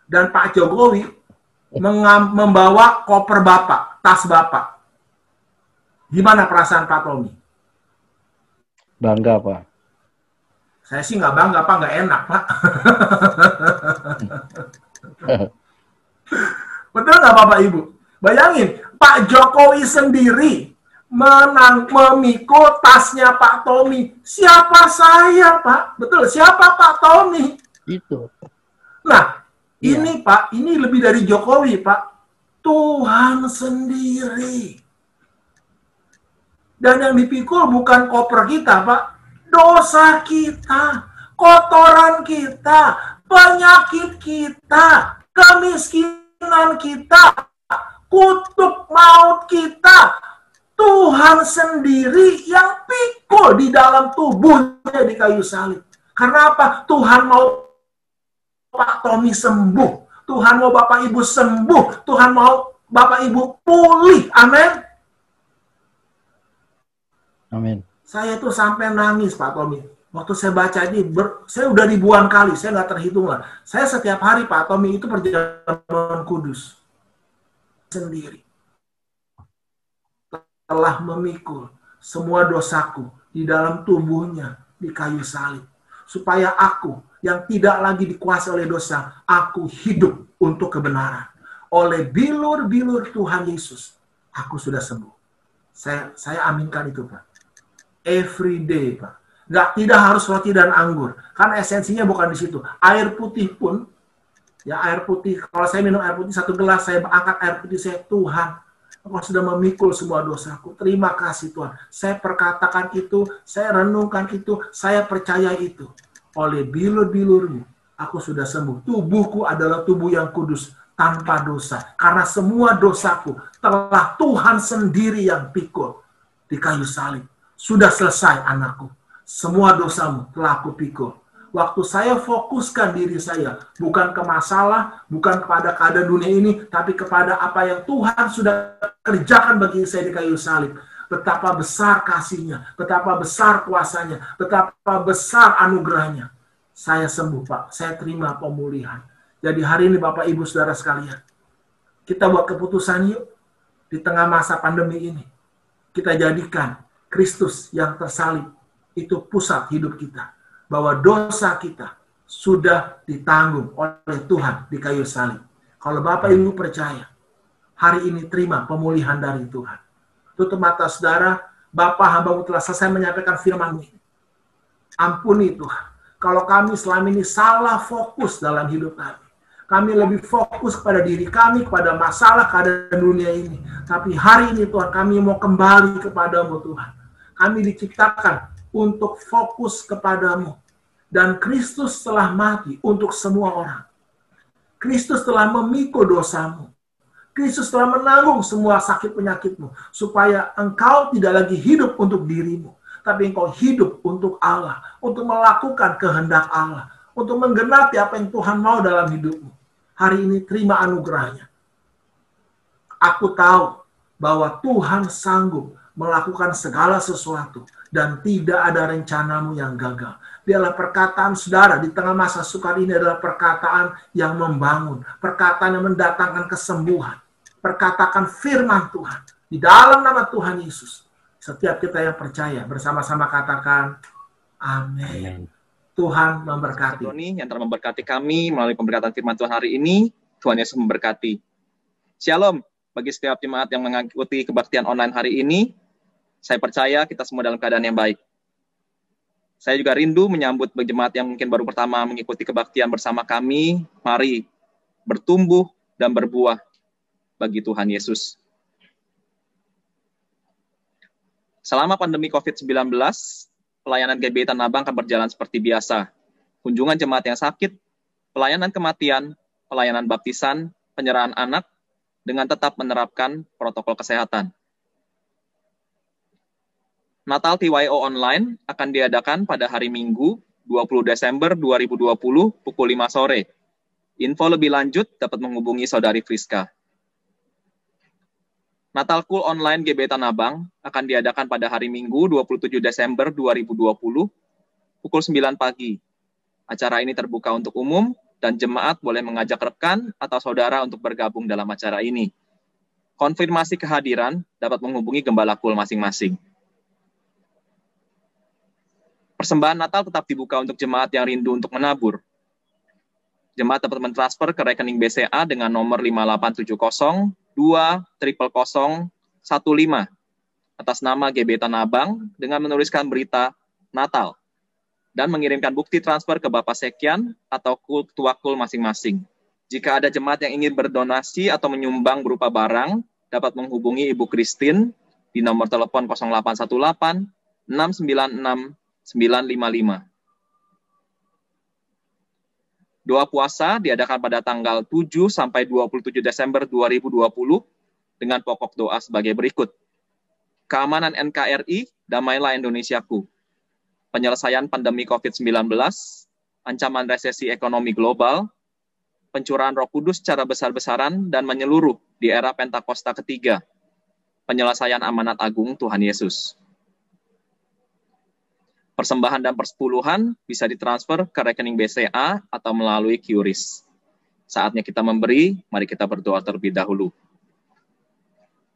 dan Pak Jokowi membawa koper Bapak, tas Bapak. Gimana perasaan Pak Tommy? Bangga Pak. Saya sih nggak bangga Pak, nggak enak Pak. Betul nggak Bapak Ibu? Bayangin, Pak Jokowi sendiri memikul tasnya Pak Tommy. Siapa saya, Pak? Betul, siapa Pak Tommy? Itu. Nah, ini Pak, ini lebih dari Jokowi, Pak. Tuhan sendiri. Dan yang dipikul bukan koper kita, Pak. Dosa kita, kotoran kita, penyakit kita, kemiskinan kita, kutuk maut kita. Tuhan sendiri yang pikul di dalam tubuhnya di kayu salib. Karena apa? Tuhan mau Pak Tommy sembuh. Tuhan mau Bapak Ibu sembuh. Tuhan mau Bapak Ibu pulih. Amin. Amin. Saya tuh sampai nangis Pak Tommy. Waktu saya baca ini, saya udah ribuan kali, saya nggak terhitung lah. Saya setiap hari Pak Tommy itu perjalanan kudus. Sendiri. Telah memikul semua dosaku di dalam tubuhnya di kayu salib. Supaya aku yang tidak lagi dikuasai oleh dosa, aku hidup untuk kebenaran. Oleh bilur-bilur Tuhan Yesus, aku sudah sembuh. Saya aminkan itu Pak. Every day Pak. Tidak harus roti dan anggur. Karena esensinya bukan di situ. Air putih pun, ya air putih, kalau saya minum air putih 1 gelas, saya angkat air putih saya, Tuhan, Engkau sudah memikul semua dosaku. Terima kasih Tuhan. Saya perkatakan itu, saya renungkan itu, saya percaya itu. Oleh bilur-bilurmu, aku sudah sembuh. Tubuhku adalah tubuh yang kudus, tanpa dosa. Karena semua dosaku telah Tuhan sendiri yang pikul di kayu salib. Sudah selesai anakku. Semua dosamu telah aku pikul. Waktu saya fokuskan diri saya, bukan ke masalah, bukan kepada keadaan dunia ini, tapi kepada apa yang Tuhan sudah kerjakan bagi saya di kayu salib. Betapa besar kasih-Nya, betapa besar kuasa-Nya, betapa besar anugerah-Nya. Saya sembuh, Pak. Saya terima pemulihan. Jadi hari ini Bapak Ibu Saudara sekalian, kita buat keputusan yuk di tengah masa pandemi ini. Kita jadikan Kristus yang tersalib itu pusat hidup kita. Bahwa dosa kita sudah ditanggung oleh Tuhan di kayu salib. Kalau Bapak Ibu percaya, hari ini terima pemulihan dari Tuhan. Tutup mata saudara, Bapa hamba-Mu telah selesai menyampaikan firman-Mu ini. Ampuni Tuhan, kalau kami selama ini salah fokus dalam hidup kami. Kami lebih fokus kepada diri kami, kepada masalah keadaan dunia ini. Tapi hari ini Tuhan, kami mau kembali kepada-Mu Tuhan. Kami diciptakan untuk fokus kepada-Mu. Dan Kristus telah mati untuk semua orang. Kristus telah memikul dosamu. Kristus telah menanggung semua sakit penyakitmu. Supaya engkau tidak lagi hidup untuk dirimu. Tapi engkau hidup untuk Allah. Untuk melakukan kehendak Allah. Untuk menggenapi apa yang Tuhan mau dalam hidupmu. Hari ini terima anugerahnya. Aku tahu bahwa Tuhan sanggup melakukan segala sesuatu. Dan tidak ada rencanamu yang gagal. Dia adalah perkataan saudara di tengah masa sukar ini adalah perkataan yang membangun. Perkataan yang mendatangkan kesembuhan. Perkatakan firman Tuhan. Di dalam nama Tuhan Yesus. Setiap kita yang percaya bersama-sama katakan amin. Tuhan memberkati. Yang telah memberkati kami melalui pemberkatan firman Tuhan hari ini. Tuhan Yesus memberkati. Shalom bagi setiap jemaat yang mengikuti kebaktian online hari ini. Saya percaya kita semua dalam keadaan yang baik. Saya juga rindu menyambut jemaat yang mungkin baru pertama mengikuti kebaktian bersama kami. Mari bertumbuh dan berbuah bagi Tuhan Yesus. Selama pandemi COVID-19, pelayanan GBI Tanah Abang akan berjalan seperti biasa. Kunjungan jemaat yang sakit, pelayanan kematian, pelayanan baptisan, penyerahan anak, dengan tetap menerapkan protokol kesehatan. Natal TYO Online akan diadakan pada hari Minggu, 20 Desember 2020, pukul 5 sore. Info lebih lanjut dapat menghubungi Saudari Friska. Natal Cool Online GBI Tanah Abang akan diadakan pada hari Minggu, 27 Desember 2020, pukul 9 pagi. Acara ini terbuka untuk umum, dan jemaat boleh mengajak rekan atau saudara untuk bergabung dalam acara ini. Konfirmasi kehadiran dapat menghubungi Gembala Cool masing-masing. Persembahan Natal tetap dibuka untuk jemaat yang rindu untuk menabur. Jemaat dapat mentransfer ke rekening BCA dengan nomor 5870-200-15 atas nama GBI Tanah Abang dengan menuliskan berita Natal dan mengirimkan bukti transfer ke Bapak Sekian atau Ketua Kul masing-masing. Jika ada jemaat yang ingin berdonasi atau menyumbang berupa barang, dapat menghubungi Ibu Christine di nomor telepon 0818 696 955. Doa puasa diadakan pada tanggal 7 sampai 27 Desember 2020 dengan pokok doa sebagai berikut. Keamanan NKRI, damailah Indonesiaku. Penyelesaian pandemi COVID-19, ancaman resesi ekonomi global, pencurahan Roh Kudus secara besar-besaran dan menyeluruh di era Pentakosta ketiga. Penyelesaian amanat agung Tuhan Yesus. Persembahan dan persepuluhan bisa ditransfer ke rekening BCA atau melalui QRIS. Saatnya kita memberi, mari kita berdoa terlebih dahulu.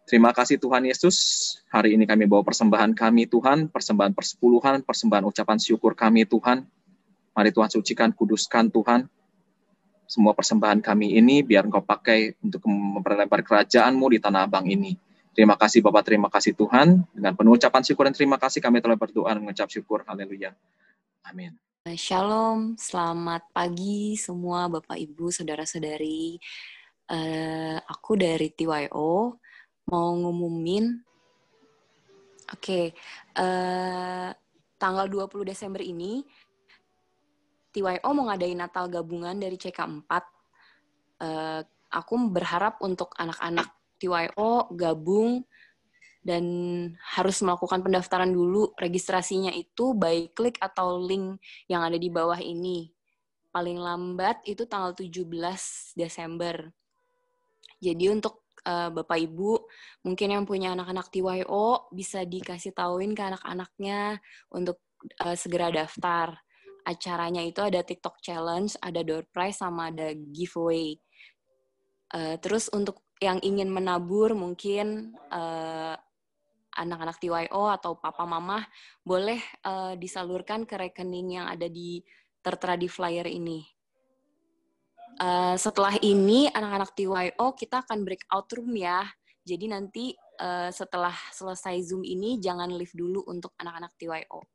Terima kasih Tuhan Yesus, hari ini kami bawa persembahan kami Tuhan, persembahan persepuluhan, persembahan ucapan syukur kami Tuhan. Mari Tuhan sucikan, kuduskan Tuhan. Semua persembahan kami ini biar Engkau pakai untuk memperlebar kerajaan-Mu di Tanah Abang ini. Terima kasih Bapak, terima kasih Tuhan. Dengan penuh ucapan syukur dan terima kasih kami telah berdoa dan mengucap syukur. Haleluya. Amin. Shalom, selamat pagi semua Bapak Ibu, Saudara-saudari. Aku dari TYO mau ngumumin. Tanggal 20 Desember ini TYO mau ngadain Natal gabungan dari CK4. aku berharap untuk anak-anak TYO gabung dan harus melakukan pendaftaran dulu. Registrasinya itu by klik atau link yang ada di bawah ini. Paling lambat itu tanggal 17 Desember. Jadi untuk Bapak Ibu, mungkin yang punya anak-anak TYO bisa dikasih tauin ke anak-anaknya untuk segera daftar. Acaranya itu ada TikTok Challenge, ada door prize, sama ada giveaway. Terus untuk yang ingin menabur mungkin anak-anak TYO atau papa mama boleh disalurkan ke rekening yang ada tertera di flyer ini. Setelah ini anak-anak TYO kita akan breakout room ya. Jadi nanti setelah selesai Zoom ini jangan leave dulu untuk anak-anak TYO.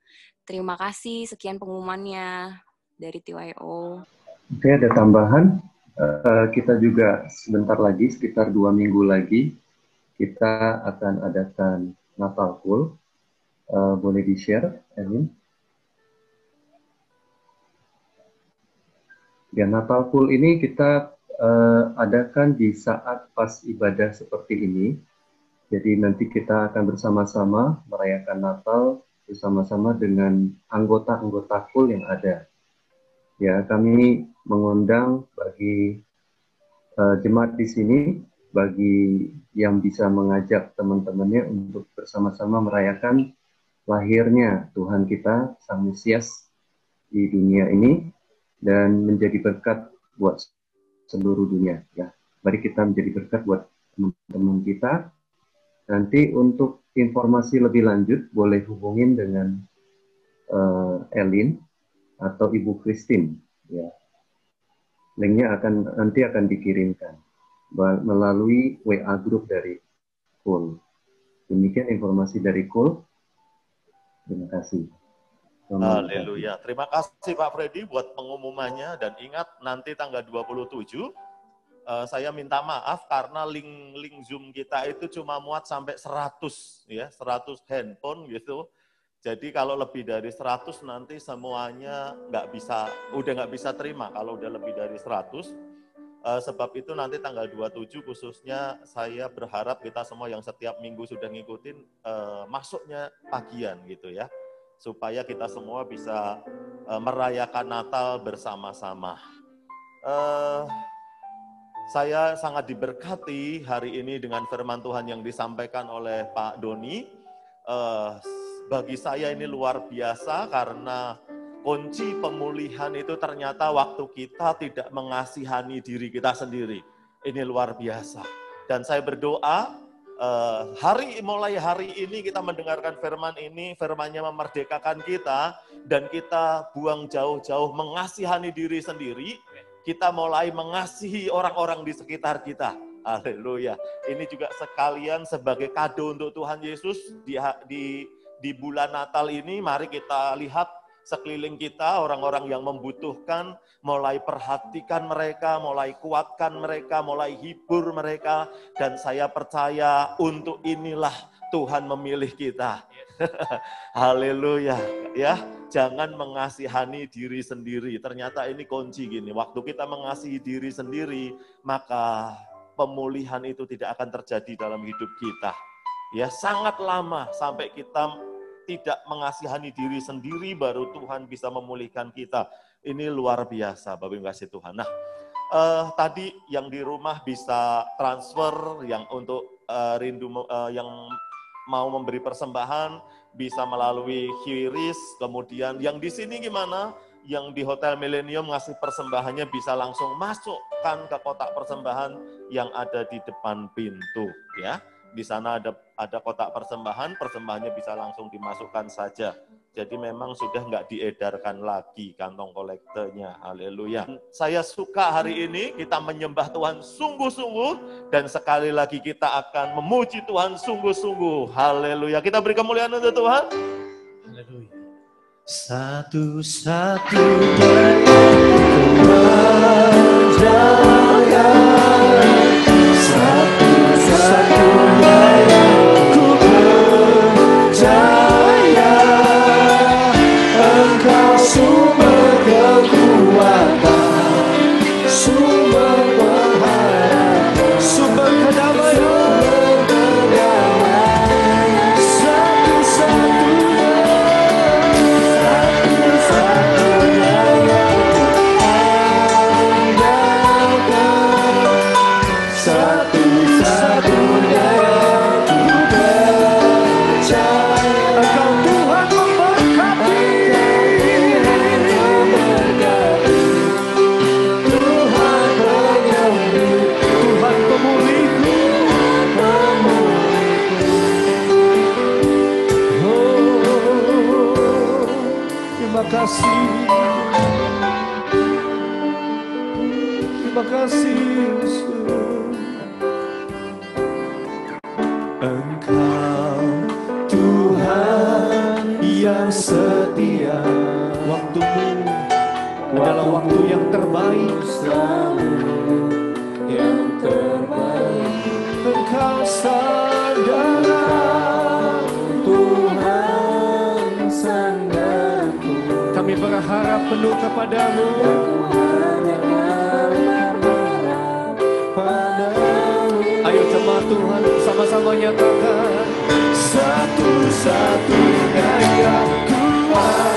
Terima kasih, sekian pengumumannya dari TYO. Oke, ada tambahan. Kita juga sebentar lagi, sekitar 2 minggu lagi, kita akan adakan Natal Pool. Boleh di-share, Emin? Ya, Natal Pool ini kita adakan di saat pas ibadah seperti ini. Jadi nanti kita akan bersama-sama merayakan Natal bersama-sama dengan anggota-anggota pool yang ada. Ya, kami mengundang bagi jemaat di sini, bagi yang bisa mengajak teman-temannya untuk bersama-sama merayakan lahirnya Tuhan kita, Sang Mesias di dunia ini, dan menjadi berkat buat seluruh dunia. Ya, mari kita menjadi berkat buat teman-teman kita. Nanti untuk informasi lebih lanjut boleh hubungin dengan Elin atau Ibu Christine. Ya, linknya nanti akan dikirimkan melalui WA group dari KUL. Demikian informasi dari KUL. Terima kasih. Haleluya. Terima kasih Pak Freddy buat pengumumannya, dan ingat nanti tanggal 27 saya minta maaf karena link Zoom kita itu cuma muat sampai 100 ya, 100 handphone gitu. Jadi kalau lebih dari 100 nanti semuanya udah nggak bisa terima kalau udah lebih dari 100. Sebab itu nanti tanggal 27 khususnya saya berharap kita semua yang setiap minggu sudah ngikutin masuknya pagian gitu ya. Supaya kita semua bisa merayakan Natal bersama-sama. Saya sangat diberkati hari ini dengan firman Tuhan yang disampaikan oleh Pak Doni. Bagi saya ini luar biasa karena kunci pemulihan itu ternyata waktu kita tidak mengasihani diri kita sendiri. Ini luar biasa. Dan saya berdoa mulai hari ini kita mendengarkan firman ini, firmannya memerdekakan kita, dan kita buang jauh-jauh mengasihani diri sendiri. Kita mulai mengasihi orang-orang di sekitar kita. Haleluya. Ini juga sekalian sebagai kado untuk Tuhan Yesus di bulan Natal ini. Mari kita lihat sekeliling kita, orang-orang yang membutuhkan, mulai perhatikan mereka, mulai kuatkan mereka, mulai hibur mereka. Dan saya percaya untuk inilah Tuhan memilih kita. Haleluya. Ya, jangan mengasihani diri sendiri. Ternyata ini kunci gini. Waktu kita mengasihi diri sendiri, maka pemulihan itu tidak akan terjadi dalam hidup kita. Ya, sangat lama sampai kita tidak mengasihani diri sendiri, baru Tuhan bisa memulihkan kita. Ini luar biasa, Bapak Ibu kasih Tuhan. Nah, tadi yang di rumah bisa transfer, yang untuk yang mau memberi persembahan bisa melalui QRIS. Kemudian yang di sini gimana? Yang di Hotel Millennium ngasih persembahannya bisa langsung masukkan ke kotak persembahan yang ada di depan pintu, ya. Di sana ada kotak persembahan, persembahannya bisa langsung dimasukkan saja. Jadi memang sudah nggak diedarkan lagi kantong kolektornya. Haleluya. Saya suka hari ini kita menyembah Tuhan sungguh-sungguh, dan sekali lagi kita akan memuji Tuhan sungguh-sungguh. Haleluya. Kita beri kemuliaan untuk Tuhan. Haleluya. Satu-satunya menjaga, satu-satunya yang ku percaya, Engkau sumber kekuatan, sumber pengharapan. terima kasih Yesus. Engkau Tuhan yang setia, waktumu adalah waktu yang terbaik, yang terbaik. Engkau saudara, Tuhan sandarku. Kami berharap penuh kepadamu. Ayo jemaat Tuhan sama-sama nyatakan, satu-satunya yang kuat.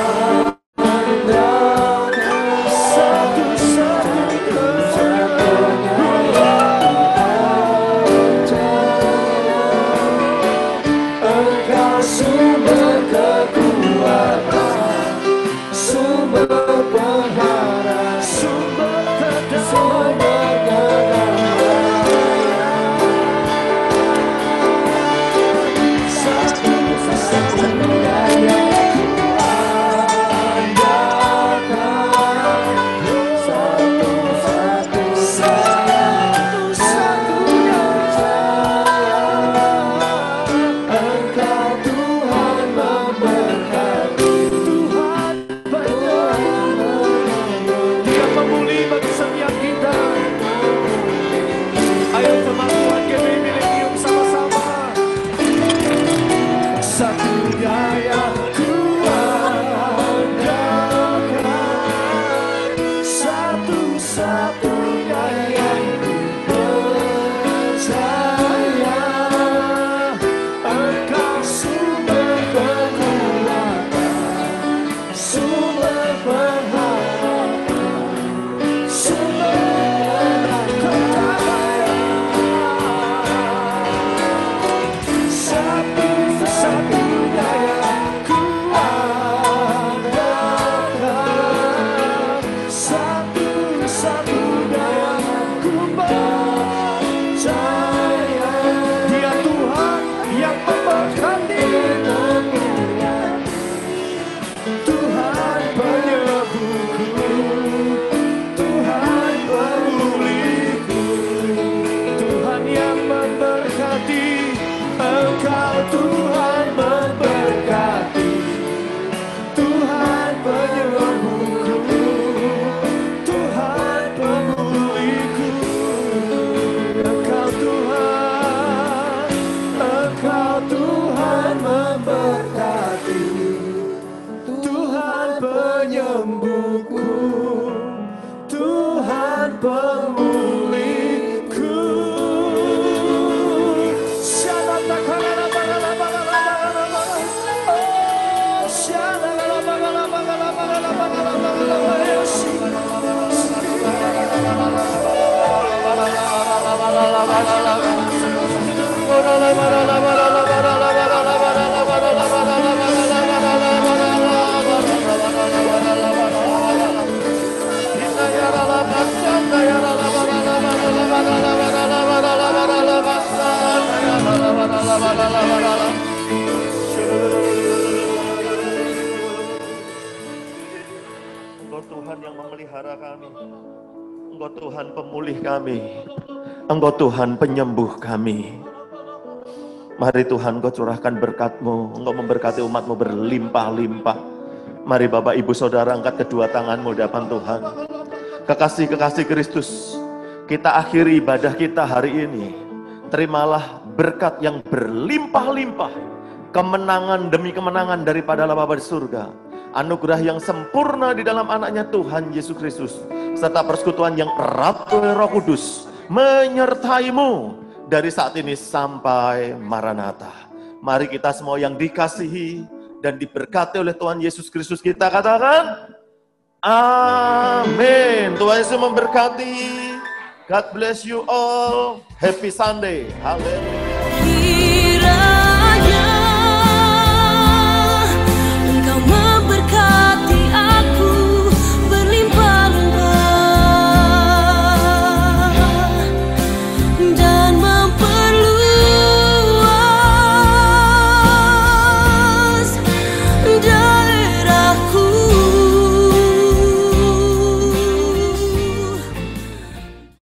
Engkau Tuhan yang memelihara kami. Engkau Tuhan pemulih kami. Engkau Tuhan penyembuh kami. Mari Tuhan Engkau curahkan berkat-Mu. Engkau memberkati umat-Mu berlimpah-limpah. Mari Bapak Ibu Saudara angkat kedua tangan-Mu di hadapan Tuhan. Kekasih-kekasih Kristus, kita akhiri ibadah kita hari ini. Terimalah berkat yang berlimpah-limpah. Kemenangan demi kemenangan daripada Bapa di surga. Anugerah yang sempurna di dalam anaknya Tuhan Yesus Kristus. Serta persekutuan yang erat oleh Roh Kudus. Menyertai-Mu dari saat ini sampai Maranatha. Mari kita semua yang dikasihi dan diberkati oleh Tuhan Yesus Kristus, kita katakan amin. Tuhan Yesus memberkati. God bless you all. Happy Sunday. Haleluya.